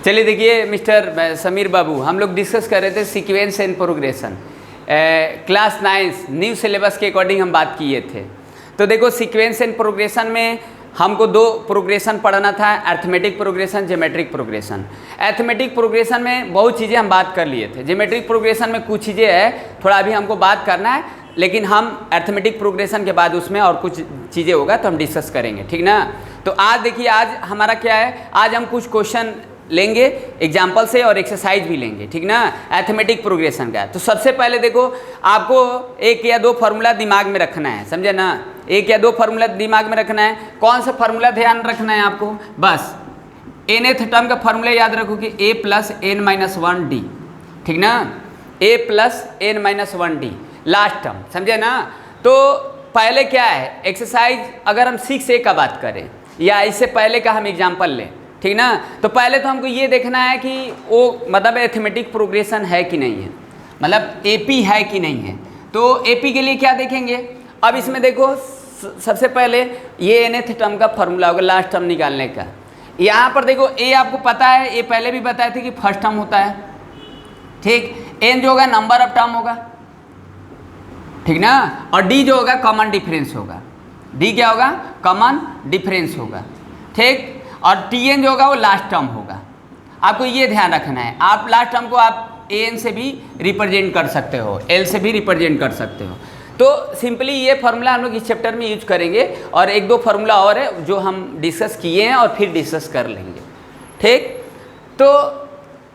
चलिए देखिए मिस्टर समीर बाबू, हम लोग डिस्कस कर रहे थे sequence and progression. Class 9 new syllabus के अकॉर्डिंग हम बात किए थे। तो देखो सीक्वेंस एंड प्रोग्रेशन में हमको दो प्रोग्रेशन पढ़ना था, arithmetic progression, geometric progression. Arithmetic progression में बहुत चीज़ें हम बात कर लिए थे, ज्योमेट्रिक प्रोग्रेशन में कुछ चीज़ें है थोड़ा अभी हमको बात करना है, लेकिन हम अर्थमेटिक प्रोग्रेशन के बाद उसमें और कुछ चीज़ें होगा तो हम डिस्कस करेंगे, ठीक ना। तो आज देखिए, आज हमारा क्या है, आज हम कुछ क्वेश्चन लेंगे एग्जाम्पल से और एक्सरसाइज भी लेंगे, ठीक ना, अर्थमेटिक प्रोग्रेशन का। तो सबसे पहले देखो, आपको एक या दो फार्मूला दिमाग में रखना है, समझे ना, एक या दो फार्मूला दिमाग में रखना है। कौन सा फार्मूला ध्यान रखना है आपको, बस nth टर्म का फार्मूला याद रखो कि a plus n minus 1d, ठीक ना, a plus n minus 1d last term, समझे ना। तो पहले क्या है एक्सरसाइज, अगर हम 6a का बात करें या इससे पहले का हम एग्जाम्पल लें, ठीक ना, तो पहले तो हमको ये देखना है कि वो मतलब अर्थमेटिक प्रोग्रेशन है कि नहीं है, मतलब एपी है कि नहीं है। तो एपी के लिए क्या देखेंगे, अब इसमें देखो सबसे पहले ये nth टर्म का फार्मूला होगा लास्ट टर्म निकालने का। यहाँ पर देखो ए आपको पता है, ये पहले भी बताए थे कि फर्स्ट टर्म होता है, ठीक। एन जो होगा नंबर ऑफ टर्म होगा, ठीक ना, और डी जो होगा कॉमन डिफरेंस होगा। डी क्या होगा, कॉमन डिफरेंस होगा, ठीक। और टी एन जो होगा वो लास्ट टर्म होगा। आपको ये ध्यान रखना है, आप लास्ट टर्म को आप ए एन से भी रिप्रेजेंट कर सकते हो, एल से भी रिप्रेजेंट कर सकते हो। तो सिंपली ये फार्मूला हम लोग इस चैप्टर में यूज करेंगे, और एक दो फार्मूला और है जो हम डिस्कस किए हैं और फिर डिस्कस कर लेंगे, ठीक। तो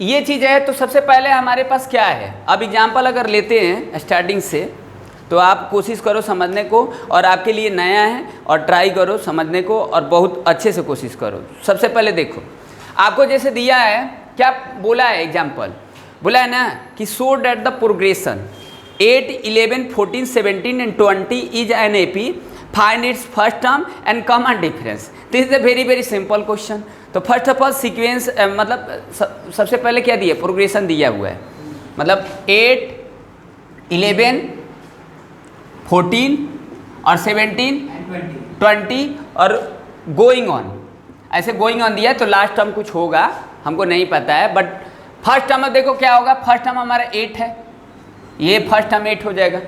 ये चीज़ है। तो सबसे पहले हमारे पास क्या है, अब एग्जाम्पल अगर लेते हैं स्टार्टिंग से, तो आप कोशिश करो समझने को, और आपके लिए नया है और ट्राई करो समझने को, और बहुत अच्छे से कोशिश करो। सबसे पहले देखो, आपको जैसे दिया है, क्या बोला है एग्जाम्पल, बोला है ना कि show that the progression 8, 11, 14, 17 and 20 is an AP, find its first term and common difference. This is a very very simple question. तो फर्स्ट ऑफ ऑल सीक्वेंस मतलब सबसे पहले क्या दिया, प्रोग्रेशन दिया हुआ है, मतलब 8, 11, 14 और 17, 20 और गोइंग ऑन, ऐसे गोइंग ऑन दिया है। तो लास्ट टर्म कुछ होगा, हमको नहीं पता है, बट फर्स्ट टर्म में देखो क्या होगा, फर्स्ट टर्म हमारा 8 है, ये फर्स्ट टर्म 8 हो जाएगा।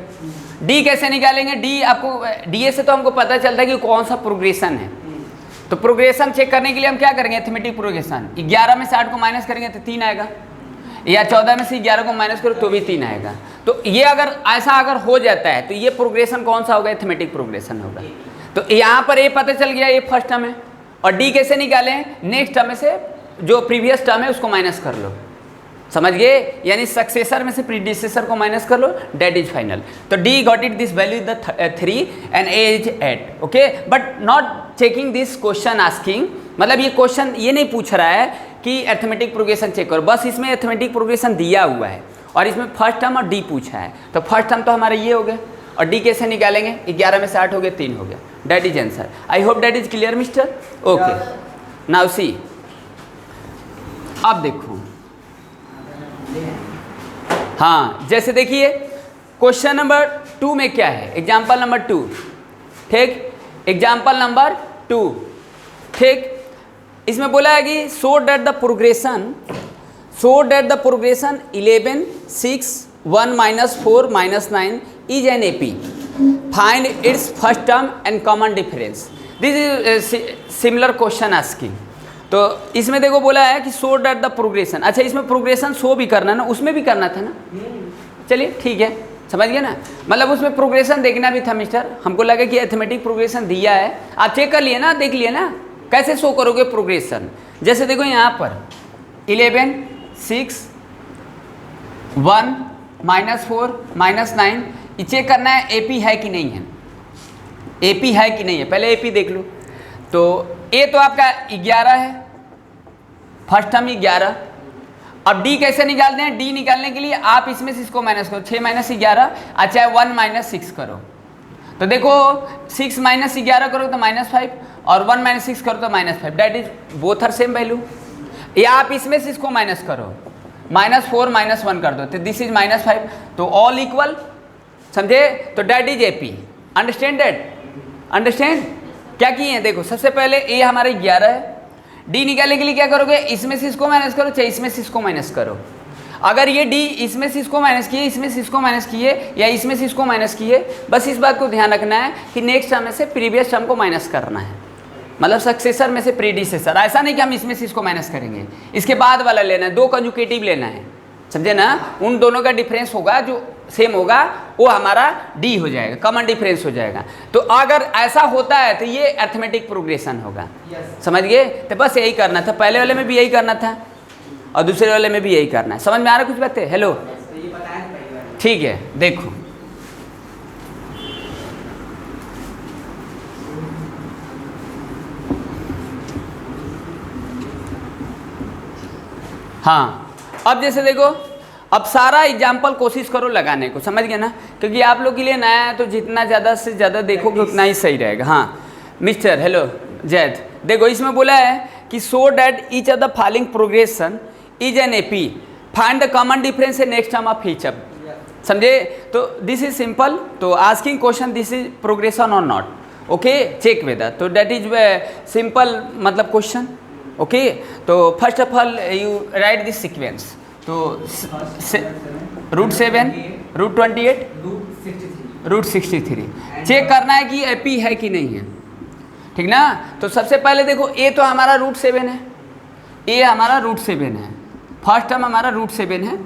डी कैसे निकालेंगे, डी आपको डी ए से तो हमको पता चलता है कि कौन सा प्रोग्रेशन है। तो प्रोग्रेशन चेक करने के लिए हम क्या करेंगे, अर्थमेटिक प्रोग्रेशन, 11 में से 8 को माइनस करेंगे तो 3 आएगा, या 14 में से 11 को माइनस करो तो भी 3 आएगा। तो ये अगर ऐसा अगर हो जाता है तो ये प्रोग्रेशन कौन सा होगा, अर्थमेटिक प्रोग्रेशन होगा। तो यहाँ पर ये पता चल गया ये फर्स्ट टर्म है, और डी कैसे निकालें, नेक्स्ट टर्म में से जो प्रीवियस टर्म है उसको माइनस कर लो, समझ गए, यानी सक्सेसर में से प्रीडिसेसर को माइनस कर लो, डेट इज फाइनल। तो D got it this value the 3 and A is 8, okay. But not checking this question asking, मतलब ये क्वेश्चन ये नहीं पूछ रहा है कि अर्थमेटिक प्रोग्रेशन चेक करो, बस इसमें अर्थमेटिक प्रोग्रेशन दिया हुआ है और इसमें फर्स्ट टर्म और डी पूछा है। तो फर्स्ट टर्म तो हमारा ये हो गया, और डी कैसे निकालेंगे, 11 में से 8 हो गया, 3 हो गया, that is answer. I hope that is clear mister, okay. Now see, अब देखो, हाँ जैसे देखिए क्वेश्चन नंबर 2 में क्या है, एग्जाम्पल नंबर 2, ठीक, एग्जाम्पल नंबर 2, ठीक। इसमें बोला है कि show that the progression 11, 6, 1 minus 4 minus 9 is an AP, find its first term and common difference. This is similar question asking. तो इसमें देखो बोला है कि शो दैट द प्रोग्रेशन, अच्छा इसमें प्रोग्रेशन शो भी करना ना, उसमें भी करना था ना, चलिए ठीक है, समझ गए ना, मतलब उसमें प्रोग्रेशन देखना भी था मिस्टर। हमको लगा कि अर्थमेटिक प्रोग्रेशन दिया है, आप चेक कर लिए ना, देख लिए ना, कैसे शो करोगे प्रोग्रेशन। जैसे देखो यहाँ पर 11, 6, 1 माइनस 4 माइनस 9, ये चेक करना है एपी है कि नहीं है, एपी है कि नहीं है, पहले एपी देख लो। तो ए तो आपका 11 है, फर्स्ट टर्म 11। अब डी कैसे निकालते हैं, डी निकालने के लिए आप इसमें से इसको माइनस करो, 6 माइनस 11, अच्छा 1 माइनस 6 करो। तो देखो 6 माइनस 11 करो तो -5, और 1 माइनस 6 करो तो -5, that is both are same value. या आप इसमें से इसको माइनस करो, -4 -1 कर दो, तो दिस इज -5, तो ऑल इक्वल, समझे, तो that is AP. Understand that, understand क्या किए हैं, देखो सबसे पहले ए हमारे 11 है, डी निकालने के लिए क्या करोगे, इसमें से इसको माइनस करो चाहे इसमें से इसको माइनस करो। अगर ये डी इसमें से इसको माइनस किए, इसमें से इसको माइनस किए या इसमें से इसको माइनस किए, बस इस बात को ध्यान रखना है कि नेक्स्ट टर्म में से प्रीवियस टर्म को माइनस करना है, मतलब सक्सेसर में से प्रीडिसेसर। ऐसा नहीं कि हम इसमें से इसको माइनस करेंगे, इसके बाद वाला लेना है, 2 कंजुकेटिव लेना है, समझे ना। उन दोनों का डिफरेंस होगा जो सेम होगा वो हमारा डी हो जाएगा, कॉमन डिफरेंस हो जाएगा। तो अगर ऐसा होता है तो ये अरिथमेटिक प्रोग्रेशन होगा, समझ गए। तो बस यही करना था, पहले वाले में भी यही करना था और दूसरे वाले में भी यही करना है। समझ में आ रहा कुछ बातें? हेलो, ठीक है। देखो हाँ, अब जैसे देखो, अब सारा एग्जाम्पल कोशिश करो लगाने को, समझ गए ना, क्योंकि आप लोग के लिए नया है तो जितना ज़्यादा से ज़्यादा देखोगे उतना ही सही रहेगा। हाँ मिस्टर, हेलो जैद, देखो इसमें बोला है कि so that each of the following progression is an AP, find the common difference in next term of each of, समझे। तो दिस इज सिंपल, तो asking question this is progression और नॉट, ओके, चेक वेदर, तो that is simple मतलब question, okay. तो first of all you right this sequence, तो √7, √28, √63 check करना है कि एपी है कि नहीं है, ठीक ना। तो सबसे पहले देखो ए तो हमारा √7 है, ए हमारा √7 है, फर्स्ट टर्म हमारा √7 है,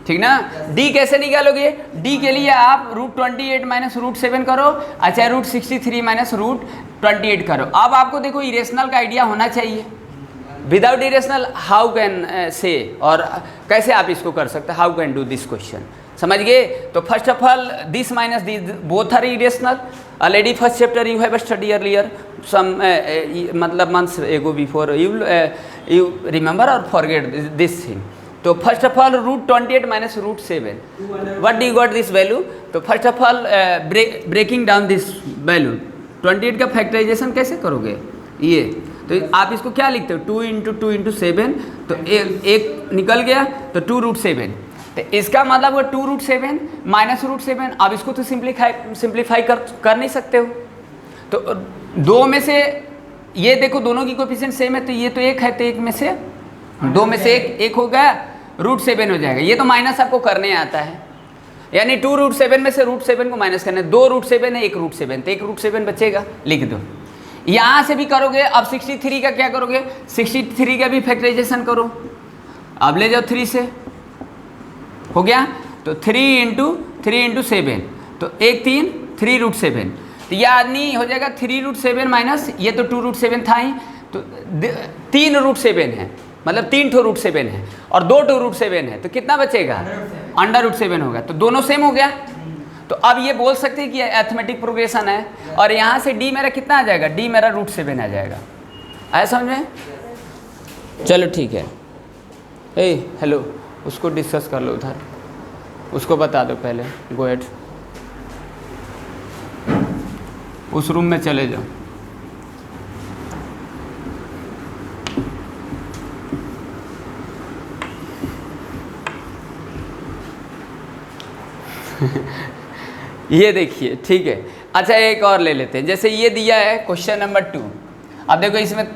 ठीक ना। डी कैसे निकालोगे, डी के लिए आप √28 माइनस √7 करो, अच्छा √63 माइनस √28 करो। अब आपको देखो इरेशनल का आइडिया होना चाहिए, without irrational how can say, और कैसे आप इसको कर सकते हैं, how can do this question, समझ गए। तो first of all this minus this both are irrational, already first chapter you have study earlier some मतलब months ago before, you remember और फॉरगेट दिस थिंग। तो first of all √28 minus √7, what do you got this value. तो first of all breaking down this value, 28 का factorisation कैसे करोगे ये, तो आप इसको क्या लिखते हो, 2 × 2 × 7, तो एक निकल गया तो 2√7, तो इसका मतलब वो 2√7 माइनस √7। अब इसको तो सिंप्लीफाई कर नहीं सकते हो, तो दो में से ये देखो दोनों की कोएफिशिएंट सेम है, तो ये तो एक है, तो एक में से दो में से एक हो गया, √7 हो जाएगा। ये तो माइनस आपको करने आता है, यानी 2√7 में से √7 को माइनस करना है, 2 √7 है, 1 √7, तो 1 √7 बचेगा, लिख दो। यहाँ से भी करोगे, अब 63 का क्या करोगे, 63 का भी फैक्टराइजेशन करो, अब ले जाओ 3 से, हो गया, तो 3 × 7, तो 1 3 3√7, तो यह आदमी हो जाएगा 3√7 माइनस, ये तो 2√7 था ही, तो 3 √7 है, मतलब 3 ठो √7 है और 2 ठो √7 है, तो कितना बचेगा, √7 होगा, तो दोनों सेम हो गया। तो अब ये बोल सकते हैं कि अरिथमेटिक प्रोग्रेशन है, और यहाँ से डी मेरा कितना आ जाएगा, डी मेरा √7 आ जाएगा, आया समझ में। चलो ठीक है, ए हेलो, उसको डिस्कस कर लो उधर, उसको बता दो पहले, गो एट, उस रूम में चले जाओ। ये देखिए, ठीक है। अच्छा एक और ले लेते हैं, जैसे ये दिया है क्वेश्चन नंबर 2। अब देखो इसमें,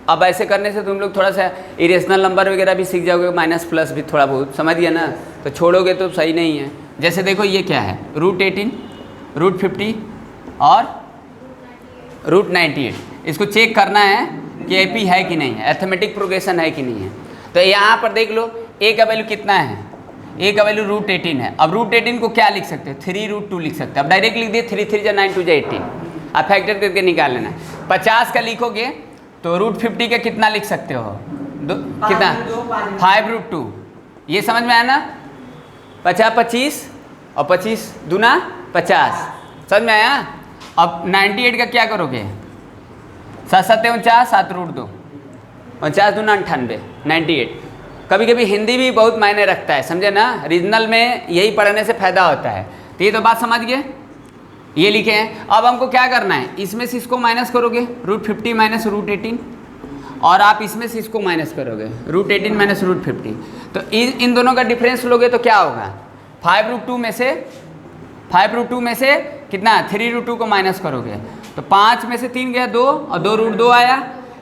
अब ऐसे करने से तुम लोग थोड़ा सा इरेशनल नंबर वगैरह भी सीख जाओगे, माइनस प्लस भी थोड़ा बहुत समझ गया ना, तो छोड़ोगे तो सही नहीं है। जैसे देखो ये क्या है, √18, √50 और √98, इसको चेक करना है कि एपी है कि नहीं है, अरिथमेटिक प्रोग्रेशन है कि नहीं है। तो यहाँ पर देख लो, ए का वैल्यू कितना है, ए का वैल्यू √18 है। अब √18 को क्या लिख सकते हैं, 3√2 लिख सकते हैं। अब डायरेक्ट लिख दिए, 3 3 × 9 2 = 18, आप फैक्टर करके निकाल लेना। 50 का लिखोगे तो √50 का कितना लिख सकते हो, कितना, 5√2, ये समझ में आया ना, 50 25 और 25 दूना 50, समझ में आया। अब 98 का क्या करोगे, 7 7 49, 7√2, 49 दूना 98, 98। कभी कभी हिंदी भी बहुत मायने रखता है, समझे ना, रीजनल में यही पढ़ने से फ़ायदा होता है। तो ये तो बात समझ गए, ये लिखे हैं। अब हमको क्या करना है, इसमें से इसको माइनस करोगे, √50 माइनस √18, और आप इसमें से इसको माइनस करोगे, √18 माइनस √50, तो इन दोनों का डिफरेंस लोगे तो क्या होगा, 5√2 में से कितना, 3√2 को माइनस करोगे, तो 5 में से 3 गया 2, और 2 √2 आया,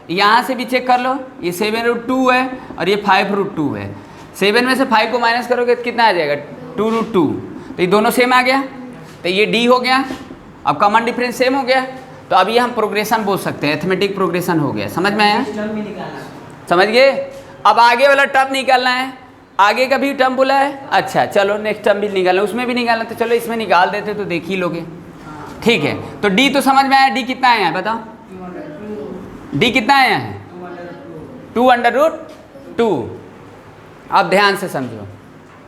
यहाँ से भी चेक कर लो, ये 7√2 है और ये 5√2 है। 7 में से 5 को माइनस करोगे तो कितना आ जाएगा 2√2, तो ये दोनों सेम आ गया, तो ये डी हो गया। अब कॉमन डिफरेंस सेम हो गया, तो अब ये हम प्रोग्रेशन बोल सकते हैं, अरिथमेटिक प्रोग्रेशन हो गया। समझ में आया? समझ गए? अब आगे वाला टर्म निकालना है, आगे का भी टर्म बोला है। अच्छा चलो नेक्स्ट टर्म भी निकालना, उसमें भी निकालना, तो चलो इसमें निकाल देते तो देख ही लोगे। ठीक है, तो डी तो समझ में आया, डी कितना आया है बताओ, डी कितना आया है 2√2। अब ध्यान से समझो,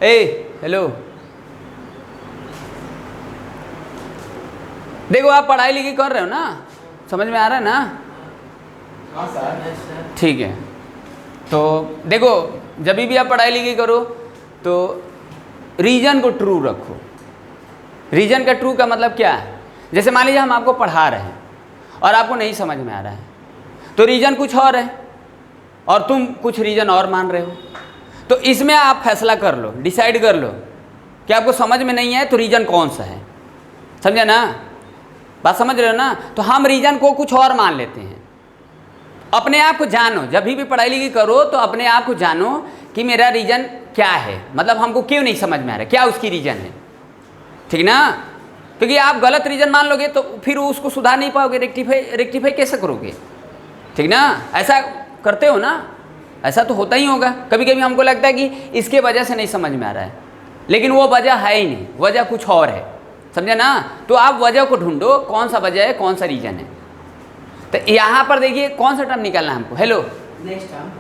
हेलो देखो आप पढ़ाई लिखाई कर रहे हो ना, समझ में आ रहा है ना? ठीक है, तो देखो जब भी आप पढ़ाई लिखाई करो तो रीजन को ट्रू रखो। रीजन का ट्रू का मतलब क्या है? जैसे मान लीजिए हम आपको पढ़ा रहे हैं और आपको नहीं समझ में आ रहा है, तो रीजन कुछ और है और तुम कुछ रीजन और मान रहे हो, तो इसमें आप फैसला कर लो, डिसाइड कर लो कि आपको समझ में नहीं है तो रीजन कौन सा है। समझे ना? बात समझ रहे हो ना? तो हम रीजन को कुछ और मान लेते हैं। अपने आप को जानो, जब भी पढ़ाई लिखाई करो तो अपने आप को जानो कि मेरा रीजन क्या है, मतलब हमको क्यों नहीं समझ में आ रहा है, क्या उसकी रीजन है। ठीक ना? क्योंकि आप गलत रीजन मान लोगे तो फिर उसको सुधार नहीं पाओगे, रेक्टिफाई कैसे करोगे? ठीक ना? ऐसा करते हो ना, ऐसा तो होता ही होगा। कभी कभी हमको लगता है कि इसके वजह से नहीं समझ में आ रहा है, लेकिन वो वजह है ही नहीं, वजह कुछ और है। समझे ना? तो आप वजह को ढूंढो, कौन सा वजह है, कौन सा रीजन है। तो यहाँ पर देखिए कौन सा टर्म निकालना है हमको। हेलो, नेक्स्ट टर्म,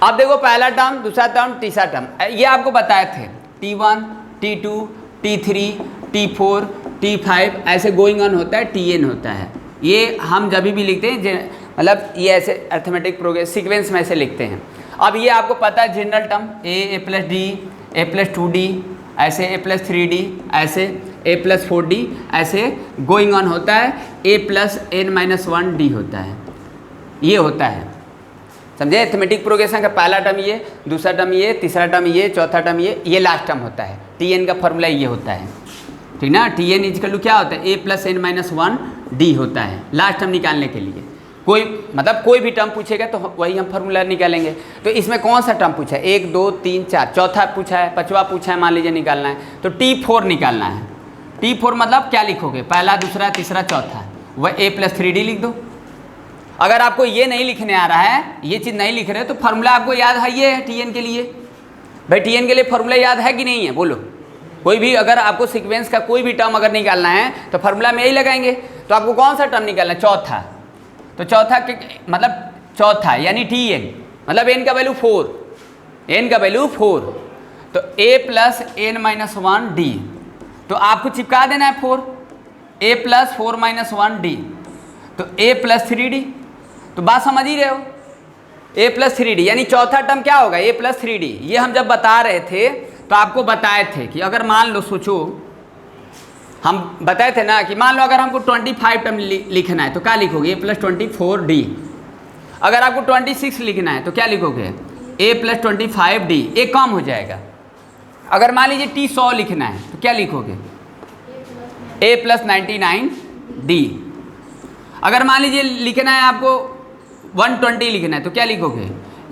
अब देखो पहला टर्म, दूसरा टर्म, तीसरा टर्म, ये आपको बताए थे T1 T2 T3 T4 T5 ऐसे गोइंग ऑन होता है, Tn होता है। ये हम जब भी लिखते हैं मतलब ये ऐसे अरिथमेटिक प्रोग्रेस सीक्वेंस में ऐसे लिखते हैं। अब ये आपको पता है जनरल टर्म a+d a+2d ऐसे a+3d ऐसे a+4d ऐसे गोइंग ऑन होता है, a+n-1d होता है, ये होता है। समझे? अरिथमेटिक प्रोग्रेशन का पहला टर्म ये, दूसरा टर्म ये, तीसरा टर्म ये, चौथा टर्म ये लास्ट टर्म होता है। Tn का फॉर्मूला ये होता है। ठीक ना? Tn इक्वल टू क्या होता है, a+n-1d होता है लास्ट टर्म निकालने के लिए। कोई मतलब कोई भी टर्म पूछेगा तो वही हम फार्मूला निकालेंगे। तो इसमें कौन सा टर्म पूछा है, 1 2 3 4, चौथा पूछा है, पांचवा पूछा है, मान लीजिए निकालना है तो T4 निकालना है। T4 मतलब क्या लिखोगे, पहला दूसरा तीसरा चौथा, वह a+3d लिख दो। अगर आपको ये नहीं लिखने आ रहा है, ये चीज़ नहीं लिख रहे तो फार्मूला आपको याद है, ये है Tn के लिए। भाई Tn के लिए फार्मूला याद है कि नहीं है, बोलो। कोई भी अगर आपको सीक्वेंस का कोई भी टर्म अगर निकालना है तो फार्मूला में यही लगाएंगे। तो आपको कौन सा टर्म निकालना है, चौथा। तो चौथा के मतलब चौथा यानी Tn मतलब n का वैल्यू 4, n का वैल्यू 4, तो a+n-1d, तो आपको चिपका देना है 4, a+4-1d, तो a+3d। तो बात समझ ही रहे हो, a+3d यानी चौथा टर्म क्या होगा, a+3d। ये हम जब बता रहे थे तो आपको बताए थे कि अगर मान लो, सोचो हम बताए थे ना कि मान लो अगर हमको 25 टर्म लिखना है तो क्या लिखोगे, a+24d। अगर आपको 26 लिखना है तो क्या लिखोगे, a+25d, एक कम हो जाएगा। अगर मान लीजिए T100 लिखना है तो क्या लिखोगे, a+99d। अगर मान लीजिए लिखना है आपको 120 लिखना है तो क्या लिखोगे,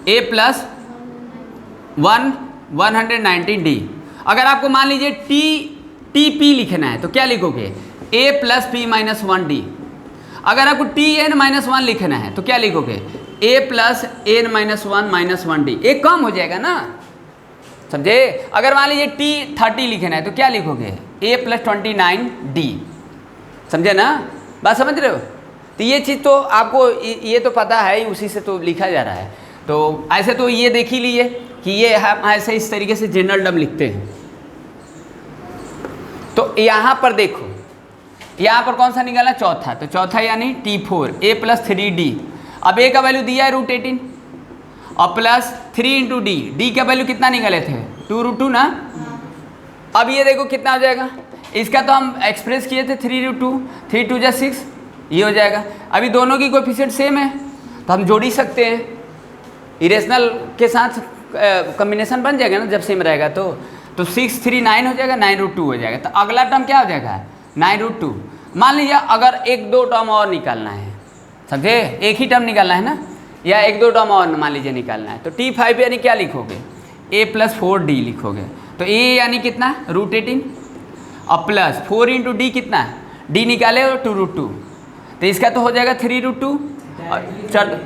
a+190d। अगर आपको मान लीजिए TP लिखना है तो क्या लिखोगे, a+p-1d। अगर आपको Tn-1 लिखना है तो क्या लिखोगे, a+n-1-1d, एक कम हो जाएगा ना, समझे। अगर मान लीजिए T30 लिखना है तो क्या लिखोगे, a+29d। समझे ना, बात समझ रहे हो। तो ये चीज़ तो आपको ये तो पता है ही, उसी से तो लिखा जा रहा है। तो ऐसे तो ये देख ही लिए कि ये हम ऐसे इस तरीके से जनरल टर्म लिखते हैं। तो यहाँ पर देखो, यहाँ पर कौन सा निकाला, चौथा। तो चौथा यानी T4 a+3d। अब a का वैल्यू दिया है √18 और +3 × d, d का वैल्यू कितना निकाले थे, 2√2 ना। अब ये देखो कितना हो जाएगा, इसका तो हम एक्सप्रेस किए थे 3√2, 3 2 जा 6, ये हो जाएगा। अभी दोनों की कोएफिशिएंट सेम है तो हम जोड़ ही सकते हैं, इरेशनल के साथ कॉम्बिनेशन बन जाएगा ना जब सेम रहेगा तो 6 3 9 हो जाएगा, 9√2 हो जाएगा। तो अगला टर्म क्या हो जाएगा, 9√2। मान लीजिए अगर 1 2 टर्म और निकालना है, समझे, एक ही टर्म निकालना है ना, या एक दो टर्म और मान लीजिए निकालना है, तो T5 यानी क्या लिखोगे, a + 4d लिखोगे। तो a यानी कितना √18 और प्लस 4 × d कितना, d निकाले और 2√2, तो इसका तो हो जाएगा 3√2 और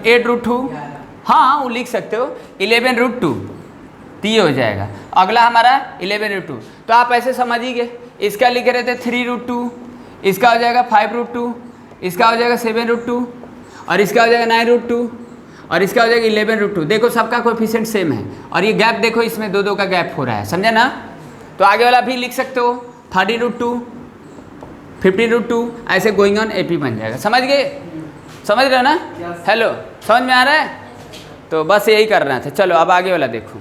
8√2, हाँ वो लिख सकते हो 11√2, तो ये हो जाएगा। अगला हमारा 11√2, तो आप ऐसे समझिए, इसका लिख रहे थे 3√2, इसका हो जाएगा 5√2, इसका हो जाएगा 7√2 और इसका हो जाएगा 9√2 और इसका हो जाएगा 11√2। देखो सबका कोएफिशिएंट सेम है और ये गैप देखो, इसमें दो दो का गैप हो रहा है, समझे ना। तो आगे वाला भी लिख सकते हो 30√2, 15√2, ऐसे गोइंग ऑन AP बन जाएगा। समझ गए, समझ रहे हो ना? हेलो, समझ में आ रहा है? तो बस यही करना था। चलो अब आगे वाला देखो।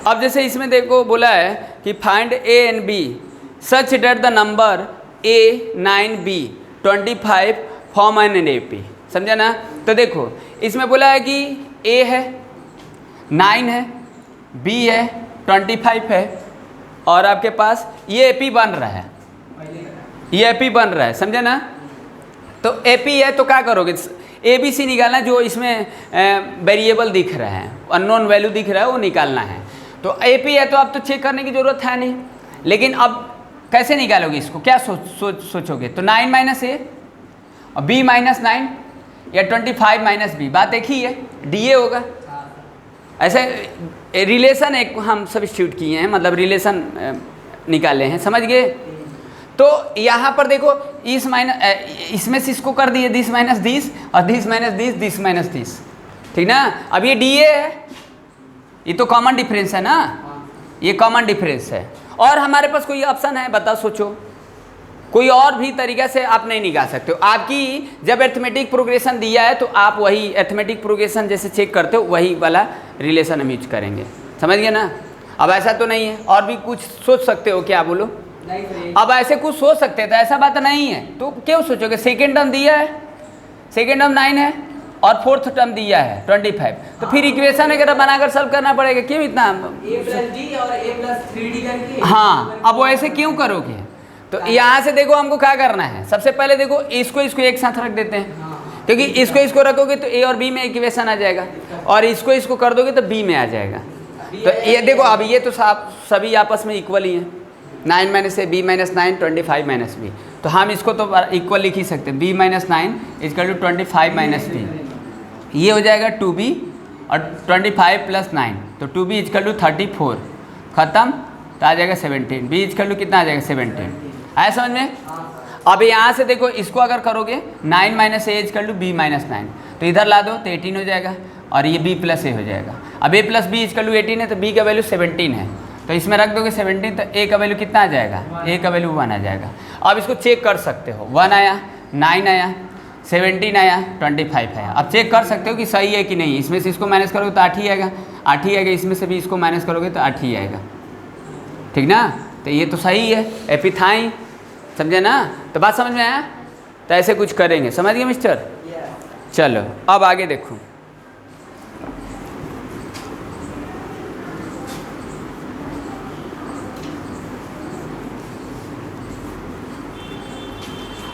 अब जैसे इसमें देखो बोला है कि find A and B such that the number A 9B 25 form an AP, समझा ना। तो देखो इसमें बोला है कि A है 9 है, B है 25 है और आपके पास ये AP बन रहा है, ये AP बन रहा है, समझा ना। तो AP है तो क्या करोगे, ABC निकालना, जो इसमें वेरिएबल दिख रहा है, अननोन वैल्यू दिख रहा है वो निकालना है। तो AP है तो अब तो चेक करने की ज़रूरत है नहीं, लेकिन अब कैसे निकालोगे इसको, क्या सोचोगे। तो 9 - A और B - 9 या 25 - B, बात एक ही है, DA होगा। ऐसे रिलेशन एक हम सब्स्टिट्यूट किए हैं, मतलब रिलेशन निकाले हैं, समझ गए। तो यहाँ पर देखो इसमें से इसको कर दिए 10 - 10 और 10 - 10 10 - 10, ठीक ना। अब ये DA है, ये तो कॉमन डिफरेंस है ना, ये कॉमन डिफरेंस है। और हमारे पास कोई ऑप्शन है, बताओ, सोचो, कोई और भी तरीका से आप नहीं निकाल सकते हो। आपकी जब अरिथमेटिक प्रोग्रेशन दिया है तो आप वही अरिथमेटिक प्रोग्रेशन जैसे चेक करते हो वही वाला रिलेशन हम यूज करेंगे, समझ गए ना। अब ऐसा तो नहीं है, और भी कुछ सोच सकते हो, क्या बोलो। अब ऐसे कुछ सोच सकते थे, ऐसा बात नहीं है, तो क्यों सोचोगे। सेकेंड टर्म दिया है, सेकेंड टर्म 9 है और फोर्थ टर्म दिया है 25, तो फिर इक्वेशन वगैरह बनाकर सॉल्व करना पड़ेगा, क्यों इतना A + D और A + 3D करके। हाँ, अब वो ऐसे क्यों करोगे। तो यहाँ से देखो हमको क्या करना है, सबसे पहले देखो इसको एक साथ रख देते हैं, क्योंकि इसको रखोगे तो A और B में इक्वेशन आ जाएगा और इसको कर दोगे तो B में आ जाएगा। तो ये देखो अब ये तो सभी आपस में इक्वल ही हैं, 9 - A B - 9 25 - B, तो हम इसको तो इक्वल लिख ही सकते हैं। B - 9 = 25 - B, ये हो जाएगा 2B और 25 + 9, तो 2B = 34, ख़त्म, तो आ जाएगा 17। B = कितना आ जाएगा 17, आया समझ में। अब यहाँ से देखो इसको अगर करोगे 9 - A = B - 9, तो इधर ला दो तो 18 हो जाएगा और ये B + A हो जाएगा। अब A + B = 18 है तो B का वैल्यू 17 है, तो इसमें रख दोगे 17, तो A का वैल्यू कितना आ जाएगा, A का वैल्यू 1 आ जाएगा। अब इसको चेक कर सकते हो, 1 आया, 9 आया, 17 आया, 25 आया। अब चेक कर सकते हो कि सही है कि नहीं। इसमें से इसको माइनस करोगे तो 8 ही आएगा, 8 ही आएगा, इसमें से भी इसको माइनस करोगे तो 8 ही आएगा, ठीक ना। तो ये तो सही है, एपिथाइन, समझे ना। तो बात समझ में आया, तो ऐसे कुछ करेंगे, समझ गए मिस्टर। चलो अब आगे देखो।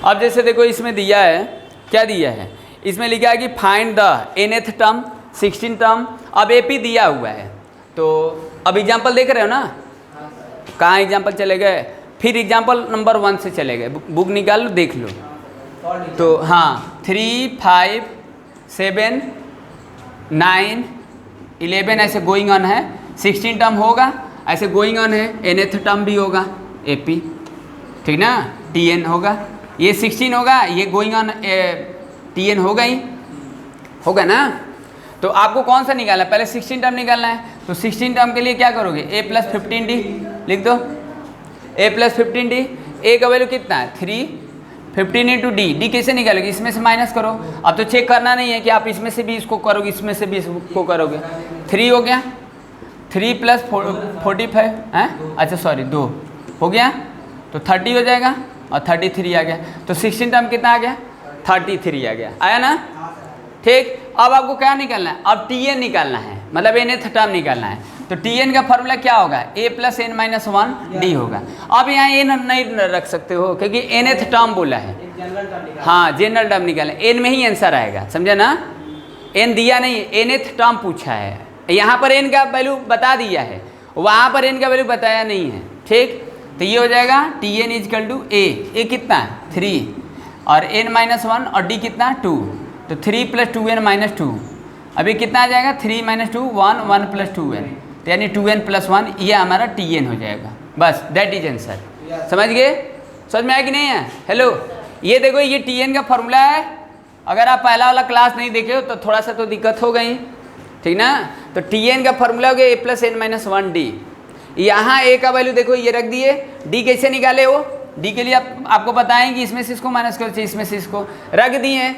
अब जैसे देखो इसमें दिया है, क्या दिया है, इसमें लिखा है कि find the nth term 16 term. अब AP दिया हुआ है, तो अब एग्जाम्पल देख रहे हो ना, कहाँ एग्जाम्पल चले गए, फिर एग्जाम्पल नंबर 1 से चले गए, बुक निकाल लो देख लो। तो हाँ 3 5 7 9 11 ऐसे गोइंग ऑन है, 16 टर्म होगा, ऐसे गोइंग ऑन है, nth टर्म भी होगा AP, ठीक ना, TN होगा, ये 16 होगा, ये गोइंग ऑन TN होगा ही, होगा ना। तो आपको कौन सा निकालना है, पहले 16 टर्म निकालना है। तो 16 टर्म के लिए क्या करोगे, A + 15D लिख दो, A + 15D। A का वैल्यू कितना है 3, 15 × D, D कैसे निकालोगे, इसमें से माइनस करो। अब तो चेक करना नहीं है कि आप इसमें से भी इसको करोगे, इसमें से भी इसको करोगे। 3 हो गया, 3 + 45 है, अच्छा सॉरी 2 हो गया, तो 30 हो जाएगा और 33 आ गया। तो 16 टर्म कितना आ गया, 33 आ गया, आया ना, ठीक। अब आपको क्या निकालना है, अब टी एन निकालना है, मतलब nth टर्म निकालना है। तो टी एन का फॉर्मूला क्या होगा, a plus n minus one d होगा। अब यहाँ एन नहीं रख सकते हो क्योंकि nth टर्म बोला है, हाँ जनरल टर्म निकालना, एन में ही आंसर आएगा, समझा ना। एन दिया नहीं, nth टर्म पूछा है, यहाँ पर एन का वैल्यू बता दिया है, वहाँ पर एन का वैल्यू बताया नहीं है, ठीक। तो ये हो जाएगा टी एन इजकल टू ए कितना है 3 और एन माइनस वन और डी कितना 2, तो 3 प्लस 2n माइनस 2, अभी कितना आ जाएगा 3 माइनस 2 1 1 प्लस 2n, तो यानी 2n प्लस 1, ये हमारा टी एन हो जाएगा, बस दैट इज आंसर। समझ गए, समझ में आया कि नहीं है। हेलो, ये देखो ये टी एन का फॉर्मूला है, अगर आप पहला वाला क्लास नहीं देखे हो तो थोड़ा सा तो दिक्कत हो गई, ठीक ना। तो टी एन का फॉर्मूला हो गया a plus n minus one d. यहाँ ए का वैल्यू देखो ये रख दिए, डी कैसे निकाले हो, डी के लिए आपको बताएं कि इसमें से इसको माइनस करो चाहिए, इसमें से इसको रख दिए।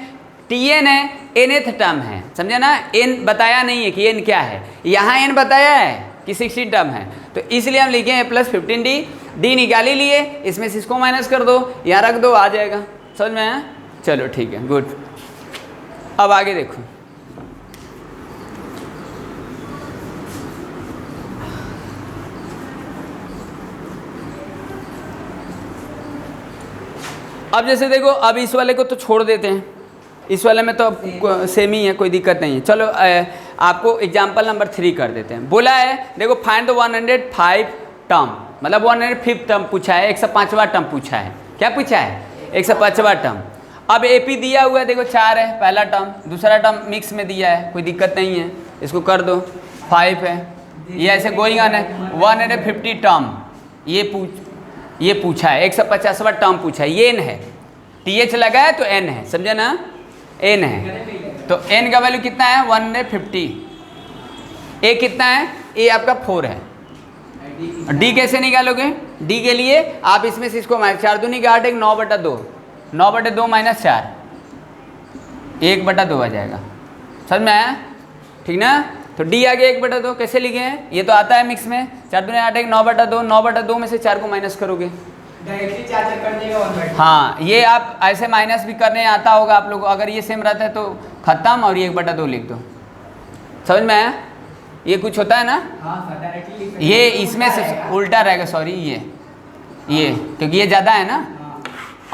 टी एन है, nth टर्म है, समझे ना। एन बताया नहीं है कि एन क्या है, यहाँ एन बताया है कि 16 टर्म है, तो इसलिए हम लिखे ए प्लस 15 डी निकाल ही लिए, इसमें से इसको माइनस कर दो, यहाँ रख दो, आ जाएगा। समझ में आया, चलो ठीक है, गुड। अब आगे देखो, अब जैसे देखो, अब इस वाले को तो छोड़ देते हैं, इस वाले में तो सेम ही है, कोई दिक्कत नहीं है। चलो आपको एग्जाम्पल नंबर 3 कर देते हैं। बोला है देखो फाइंड द 105 टर्म, मतलब 105 टर्म पूछा है, 105वां टर्म पूछा है। क्या पूछा है, 105वां टर्म। अब एपी दिया हुआ है, देखो 4 है पहला टर्म, दूसरा टर्म मिक्स में दिया है, कोई दिक्कत नहीं है, इसको कर दो। 5 है, ये ऐसे गोइंग ऑन है। 150 टर्म ये पूछा है, 150वां टर्म पूछा है, ये एन है, टीएच लगा है तो एन है, समझे ना, एन है। तो एन का वैल्यू कितना है 150, ए कितना है, ए आपका 4 है। डी कैसे निकालोगे, डी के लिए आप इसमें से इसको माइनस 4 दूनी का 8 1 9/2, 9/2 माइनस 4 1/2 आ जाएगा। समझ में आया, ठीक ना। तो डी आ गया 1/2, कैसे लिखे हैं, ये तो आता है मिक्स में, 4 दूनी 8 1 9/2, 9/2 में से 4 को माइनस करोगे, डायरेक्टली 4 कर देगा 1/2। हाँ, ये आप ऐसे माइनस भी करने आता होगा आप लोग, अगर ये सेम रहता है तो खत्म और ये 1/2 लिख दो। समझ में आया, ये कुछ होता है ना, हाँ डायरेक्टली ये इसमें से उल्टा रहेगा, सॉरी ये क्योंकि ये ज़्यादा है ना,